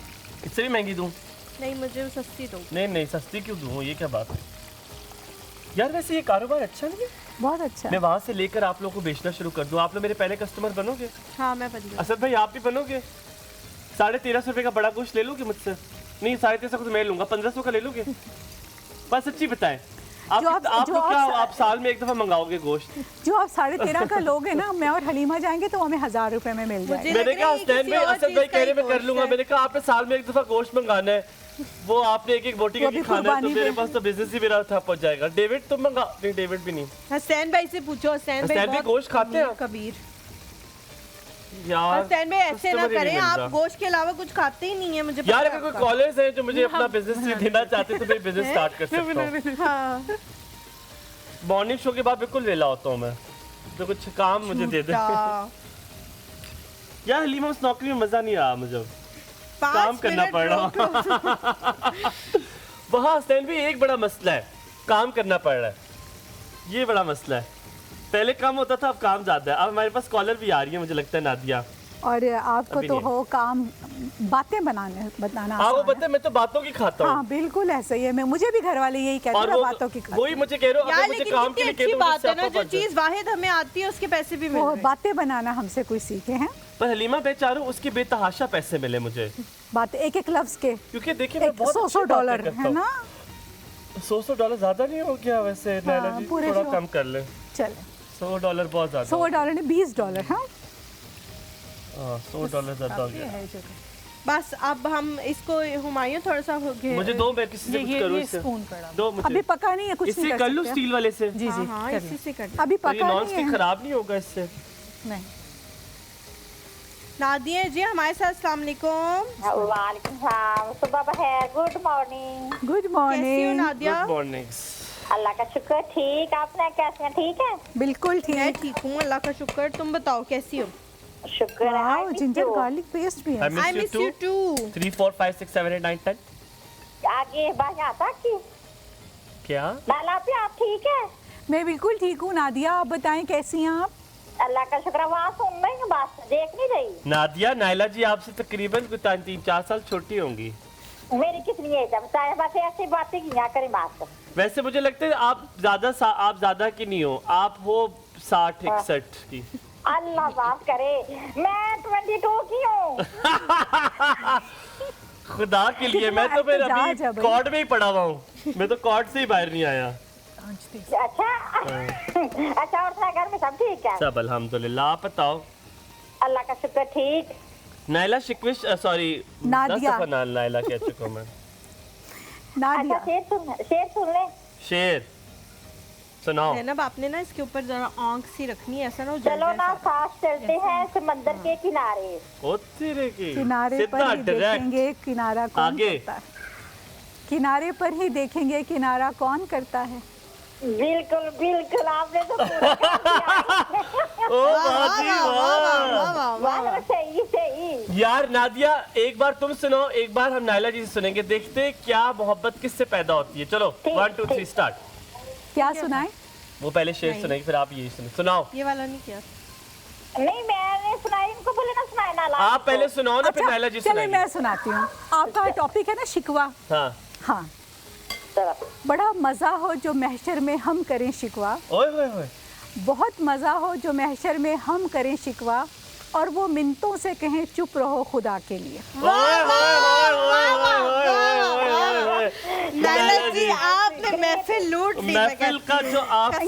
इससे भी महंगी दूं? नहीं, मुझे सस्ती दो। नहीं सस्ती क्यों दूं, ये क्या बात है यार? वैसे ये कारोबार अच्छा नहीं है? बहुत अच्छा। मैं वहाँ से लेकर आप लोगों को बेचना शुरू कर दूं, आप लोग मेरे पहले कस्टमर बनोगे? हाँ, मैं बन। असद भाई आप भी बनोगे? 1350 रुपए का बड़ा गोश्त ले लोगे मुझसे? नहीं, 1350 को तो मैं लूंगा, 1500 का ले लोगे? बस सच्ची बताएं, आप साल में एक दफा मंगाओगे गोश्त? जो आप 13.5 का लोगे ना, मैं और हलीमा जाएंगे तो हमें 1000 रुपए में मिल जाएगा। मैंने कहा असद भाई कह रहे मैं कर लूंगा। मैंने कहा आपने साल में एक दफा गोश्त मंगाना है, वो आपने एक बोटी का खाना है, तो मेरे पास तो बिजनेस ही मेरा ठप हो जाएगा। डेविड तुम मंगा? नहीं, डेविड भी नहीं। हसैन भाई से पूछो, हसैन भाई गोश्त खाते हैं? कबीर यार, हसैन भाई ऐसे ना करें, आप गोश्त के अलावा कुछ खाते ही नहीं है। मुझे यार अगर कोई कॉलेज है जो मुझे अपना बिजनेस देना चाहते तो मैं बिजनेस स्टार्ट कर सकता हूँ। मॉर्निंग शो के बाद बिल्कुल वेला होता हूँ मैं, तो कुछ काम मुझे दे दे यार। हलीमा, उस नौकरी में मजा नहीं आया मुझे, काम करना पड़ रहा। वहाँ हसैन भी एक बड़ा मसला है, काम करना पड़ रहा है, ये बड़ा मसला है। पहले काम होता था, अब काम ज्यादा है। अब हमारे पास कॉलर भी आ रही है मुझे लगता है नादिया। और आपको तो हो काम बातें बताना। हाँ, वो पता है, मैं तो बातों की खाता हूँ। हाँ, बिल्कुल ऐसा ही है। मैं मुझे भी घर वाले यही कहते हैं, बातों की खाते। वही मुझे कह रहे हो, अगर मुझे काम के लिए कहते बात है ना, जो चीज वाहिद हमें आती है उसके पैसे भी मिल रहे हैं। बातें बनाना हमसे कोई सीखे हैं। पर हलीमा बेचारो, उसके बेतहाशा पैसे मिले मुझे, बात एक लफ्ज के। क्योंकि देखिए मैं बहुत $100 है ना। $100 ज्यादा नहीं हो गया वैसे? नाइला जी थोड़ा कम कर ले। चले, $100 बहुत ज्यादा। $100 नहीं, $20 है। $100 ज़्यादा हो गया। है जगह। बस अब हम इसको हुमायूं थोड़ा सा मुझे दो, मैं किसी से कुछ करूँ ये इससे? स्पून पड़ा। दो मुझे। अभी पका नहीं है, कुछ इससे नहीं कर लूँ सकते। स्टील वाले से? जी जी हाँ कर इसी लें। से कर अभी तो ये पका नॉन नहीं स्टिक है। खराब नहीं होगा इससे? नहीं नादिया जी हमारे साथ अस्सलाम वालेकुम। वालेकुम सलाम, सुबह बखैर, गुड मॉर्निंग। गुड कैसी हो morning. Nadia? Good morning. Allah का शुक्र, ठीक। आपने कैसे हैं? ठीक है, बिल्कुल मैं ठीक। ठीक हूँ अल्लाह का शुक्र। तुम बताओ कैसी हो? शुक्र है। Wow, I miss ginger you. Garlic paste भी है। I miss you too. 3 4 5 6 7 8 9 10 आगे बात आता की क्या? लाला पे आप ठीक है? मैं बिल्कुल ठीक हूँ। नादिया आप बताएं कैसी हैं आप? अल्लाह का शुक्र। वहाँ सुन रही हूँ, बात देख नहीं रही। नादिया, नायला जी आपसे तकरीबन 3-4 साल छोटी होंगी। मेरी कितनी एज है बताए? बस ऐसी बातें किया करें बात। वैसे मुझे लगता है आप ज्यादा की नहीं हो, आप हो 60-61 की। अल्लाह माफ करे, मैं 22 की हूँ। खुदा के लिए मैं तो फिर एहतजाज है अभी भाई। कॉर्ड में ही पड़ा हुआ हूँ। मैं तो कॉर्ड से ही बाहर नहीं आया। अच्छा अच्छा, और अपने घर में सब ठीक है? सब अल्हम्दुलिल्लाह। आप बताओ? अल्लाह का शुक्र ठीक। नायला शिकविश, सॉरी नादिया। नायला कह चुका हूँ मैं। नादिया अच्छा शेर सुन ले। शेर सुनाओ। जैनब आपने ना इसके ऊपर जरा आंख सी रखनी है, ऐसा ना हो जल चलो जाए ना सारा। साथ चलते हैं समंदर के किनारे। ओ तेरे की किनारे पर ही देखेंगे किनारा कौन आगे। करता है। किनारे पर ही देखेंगे किनारा कौन करता है। बिल्कुल बिल्कुल, आपने तो पूरा कर दिया। ओ वाह जी वाह। वाह, सही सही। यार नादिया, एक बार तुम सुनो, एक बार हम नायला जी से सुनेंगे, देखते क्या मोहब्बत किससे पैदा होती है। चलो 1 2 3 स्टार्ट। क्या सुनाए? वो पहले शेर सुनेंगे फिर आप यही सुनाओ। ये वाला नहीं किया। नहीं मैंने सुनाई, इनको बोले ना सुनाए ना ला। आप पहले सुनाओ ना, फिर नायला जी चलिए सुनाएंगे। मैं सुनाती हूँ। आपका टॉपिक है ना शिकवा। हाँ। हाँ, बड़ा मज़ा हो जो महशर में हम करें शिकवा। ओए होए होए। बहुत मज़ा हो जो महशर में हम करें शिकवा, और वो मिन्नतों से कहें चुप रहो खुदा के लिए। नायला जी आपने महफिल लूट ली। महफिल का जो आप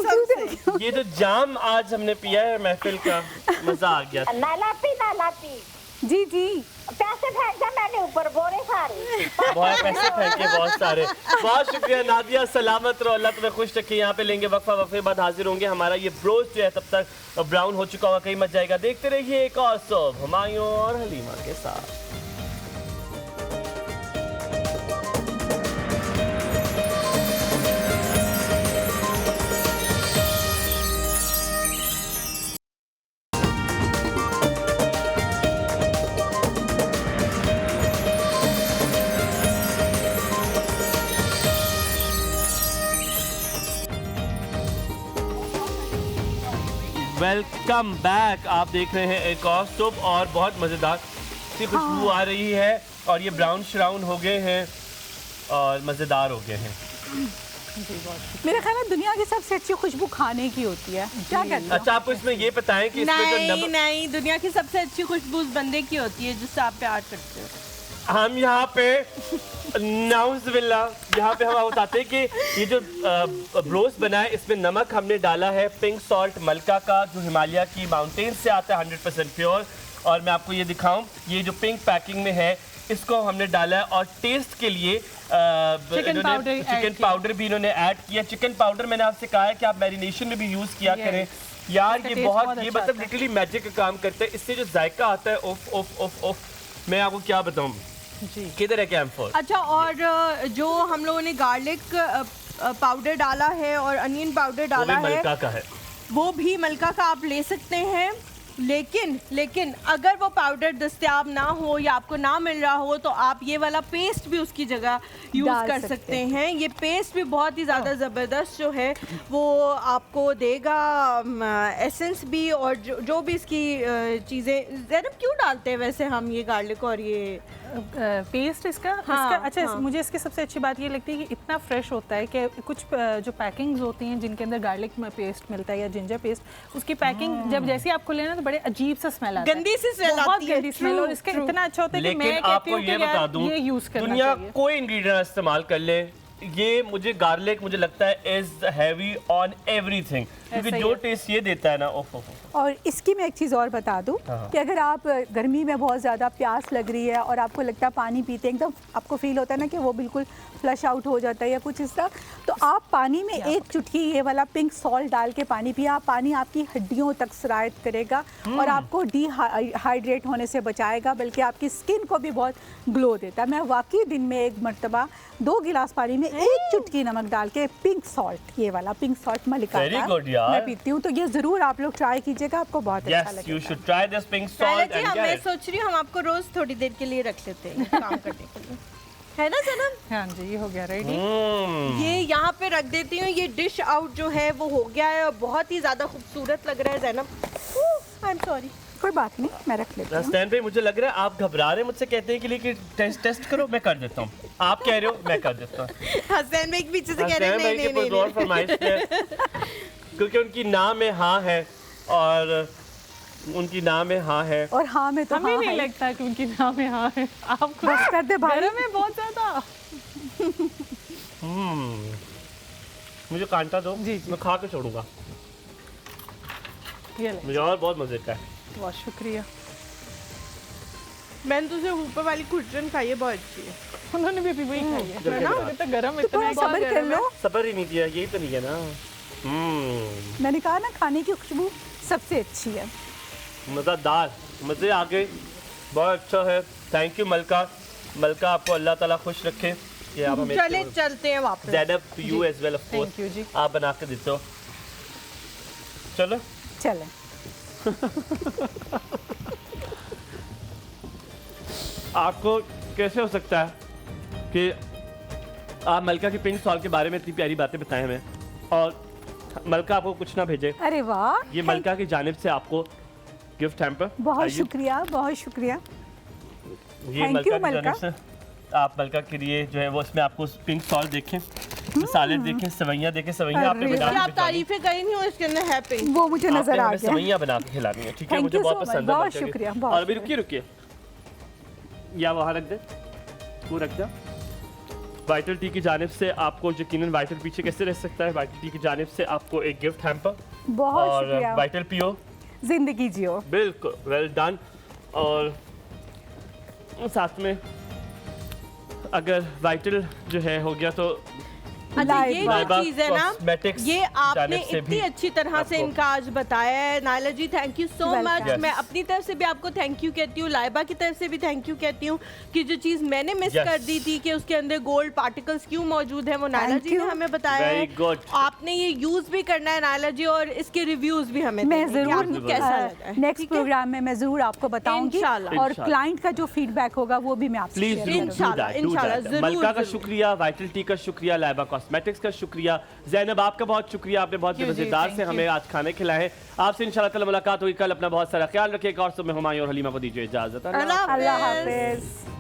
ये जो जाम आज हमने पिया है महफिल का, मजा आ गया। नाला पी। जी जी, पैसे फेंका मैंने ऊपर, बोरे सारे। बहुत पैसे फेंके बहुत सारे। बहुत शुक्रिया नादिया, सलामत रहो, अल्लाह तुम्हें खुश रखे। यहाँ पे लेंगे वक्फा, वक्फे बाद हाजिर होंगे। हमारा ये ब्रोस्ट जो है तब तक ब्राउन हो चुका होगा, कहीं मत जाएगा। देखते रहिए एक और सुबह हुमायूं और हलीमा के साथ। Welcome back. आप देख रहे हैं एक और सुबह, और बहुत मज़ेदार सी खुशबू आ रही है, और ये ब्राउन श्राउन हो गए हैं और मज़ेदार हो गए हैं। मेरे ख्याल में दुनिया की सबसे अच्छी खुशबू खाने की होती है। क्या कहते हो? अच्छा, आपको इसमें ये बताएं कि इसमें जो नहीं नहीं, दुनिया की सबसे अच्छी खुशबू उस बंदे की होती है जिससे आप प्यार करते हो। हम यहाँ पे नाउज़बिल्ला, यहाँ पे हम बताते हैं कि ये जो ब्रोस्ट बना है इसमें नमक हमने डाला है पिंक सॉल्ट मलका का, जो हिमालय की माउंटेन से आता है, 100% प्योर। और मैं आपको ये दिखाऊं, ये जो पिंक पैकिंग में है इसको हमने डाला है, और टेस्ट के लिए चिकन पाउडर भी इन्होंने ऐड किया। चिकन पाउडर मैंने आपसे कहा है कि आप मैरिनेशन में भी यूज़ किया करें। यार ये बहुत ये मतलब लिटरली मैजिक का काम करता है। इससे जो जायका आता है, ओफ ओफ ओफ ओफ, मैं आपको क्या बताऊँ। किधर है कैम्फोर? अच्छा, और जो हम लोगों ने गार्लिक पाउडर डाला है और अनियन पाउडर डाला है, मलका का है, वो भी मलका का आप ले सकते हैं। लेकिन अगर वो पाउडर दस्तयाब ना हो या आपको ना मिल रहा हो तो आप ये वाला पेस्ट भी उसकी जगह यूज़ कर सकते हैं। ये पेस्ट भी बहुत ही ज़्यादा ज़बरदस्त जो है वो आपको देगा एसेंस भी, और जो भी इसकी चीज़ें। ज़ैनब क्यों डालते हैं वैसे हम ये गार्लिक और ये पेस्ट इसका? अच्छा, मुझे इसकी सबसे अच्छी बात ये लगती है कि इतना फ्रेश होता है कि कुछ जो पैकिंग्स होती हैं जिनके अंदर गार्लिक पेस्ट मिलता है या जिंजर पेस्ट, उसकी पैकिंग जब जैसे आप खोले ना तो बड़े अजीब सा स्मेल आता है, गंदी सी स्मेल आती है। गंदी स्मेल, और इसका इतना अच्छा होता है कि मैं लेकिन कहती आपको हूँ ये कि बता दूं, ये यूज करना दुनिया चाहिए। कोई इंग्रेडिएंट इस्तेमाल कर ले, ये मुझे गार्लिक मुझे लगता है इज हैवी ऑन एवरीथिंग, क्योंकि ऐसा ही जो है। टेस्ट ये देता है ना, ओह और इसकी मैं एक चीज़ और बता दूं कि अगर आप गर्मी में बहुत ज़्यादा प्यास लग रही है और आपको लगता है पानी पीते एकदम आपको फील होता है ना कि वो बिल्कुल फ्लश आउट हो जाता है या कुछ इस तरह, तो आप पानी में एक चुटकी ये वाला पिंक सॉल्ट डाल के पानी पिए। आप पानी आपकी हड्डियों तक सरायत करेगा और आपको डिहाइड्रेट होने से बचाएगा, बल्कि आपकी स्किन को भी बहुत ग्लो देता है। मैं वाकई दिन में एक मरतबा 2 गिलास पानी में एक चुटकी नमक डाल के पिंक सॉल्ट, ये वाला पिंक सॉल्ट मलिका Very good, यार। मैं पीती हूँ। तो ये ज़रूर आप लोग ट्राई कीजिएगा, आपको बहुत अच्छा यस, यू लगेगा। Should try this pink Naila salt ji, and मैं सोच रही हूँ हम आपको रोज थोड़ी देर के लिए रख लेते हैं काम करने के लिए, है ना सनम? हाँ जी, ये हो गया रेडी। ये यहाँ पे रख देती हूँ। ये डिश आउट जो है वो हो गया है और बहुत ही ज्यादा खूबसूरत लग रहा है ज़ैनब। I am sorry. कोई बात नहीं, मैं रख लेती हूँ। हसन भाई मुझे लग रहा है आप घबरा रहे हैं, मुझसे कहते हैं कि लिए कि टेस्ट करो, मैं कर देता हूँ। आप कह रहे हो, मैं कर देता हूँ। हसन भाई पीछे से कह रहे हैं हसन भाई नहीं की नहीं पुरजोर नहीं। फरमाइश है, क्योंकि उनकी नाम में हाँ है और उनकी नाम में हाँ है। और हाँ में तो हमें हाँ नहीं है। लगता कि उनकी नाम में हाँ है। आपको बस कर दे भाई। गरम है बहुत ज्यादा। मुझे कांटा दो, जी, जी। मैं खा के छोड़ूंगा। ये ले, मुझे और बहुत मजे का है। बहुत शुक्रिया। मैंने तुझे ऊपर वाली खुजरन खाई है, बहुत अच्छी है। उन्होंने भी अभी वही खाई है है ना। ना? मुझे तो गरम तो थोड़ा इतना है। सब्र कर लो। सबर ही नहीं दिया, यही तो नहीं है ना। मैंने कहा ना, खाने की खुशबू सबसे अच्छी है। मज़ेदार, मज़े आ गए, बहुत अच्छा है। थैंक यू मलका। मलका, आपको अल्लाह ताला खुश रखे। ये आप हमें चले चलते हैं वापस। Zainab you as well of Thank you जी। कोर्स, आप बना के देते हो। चलो चलें। आपको कैसे हो सकता है कि आप मलका की पिंक सॉल के बारे में इतनी प्यारी बातें बताएं हमें, और मलका आपको कुछ ना भेजे? अरे वाह, ये मलका की जानिब से आपको गिफ्ट हैम्पर। बहुत शुक्रिया, बहुत शुक्रिया। ये Thank मलका you, की मलका। जानिब से आप मलका के लिए जो है वो इसमें आपको पिंक सॉल्ट देखें, मसाले देखें, सवैयाँ देखें। सवैयाँ आपने अरे बना और के आप भिजवानी। तारीफें करी नहीं हो, इसके अंदर है पिंक। वो मुझे आपने नजर आ हमें गया। सवैयाँ बना के खिलानी है, ठीक है? Thank मुझे you बहुत so much, पसंद है बहुत मलका की। शुक्रिया, बहुत और अभी रुकिए रुकिए, या वहाँ रख दे, वो रख दे। वाइटल टी की जानिब से आपको, यकीनन वाइटल पीछे कैसे रह सकता है, वाइटल टी की जानिब से आपको एक गिफ्ट हैम्पर। बहुत और शुक्रिया। वाइटल पियो, जिंदगी जियो। बिल्कुल वेल डन। और साथ में अगर वाइटल जो है हो गया तो अच्छा, ये जो लाइबा चीज है ना, कॉस्मेटिक्स ये आपने जानिब से इतनी भी अच्छी तरह से आपको- इनका आज बताया है। Naila ji thank you so Welcome. Much. Yes. मैं अपनी तरफ से भी आपको थैंक यू कहती हूँ, लाइबा की तरफ से भी थैंक यू कहती हूँ कि जो चीज़ मैंने मिस Yes. कर दी थी कि उसके अंदर गोल्ड पार्टिकल्स क्यों मौजूद है, वो नायला Thank जी ने you. हमें बताया Very है। good. आपने ये यूज़ भी करना है नायला जी, और इसके रिव्यूज़ भी हमें मैं देने हैं कि जरूर आपको कैसा लगा है। नेक्स्ट ठीक है? प्रोग्राम में मैं जरूर आपको बताऊंगी, इंशाल्लाह। और इंशाल्लाह। क्लाइंट का जो फीडबैक होगा वो भी मैं आपसे प्लीज शेयर डू करूंगी। इंशाल्लाह, दैट, डू इंशाल्लाह, दैट। जरूर, मलका का जरूर। शुक्रिया, वाइटल टी का शुक्रिया, लाइबा कॉस्मेटिक्स का शुक्रिया, ज़ैनब आपका बहुत शुक्रिया, आपने बहुत Thank you जी, मजेदार से thank हमें आज खाने खिलाए। आपसे इंशाल्लाह ताला मुलाकात होगी कल। अपना बहुत सारा ख्याल रखिएगा और सुबह हुमायूं और हलीमा को दीजिए इजाजत। अल्लाह अल्लाह हाफ़िज़। हाफिज।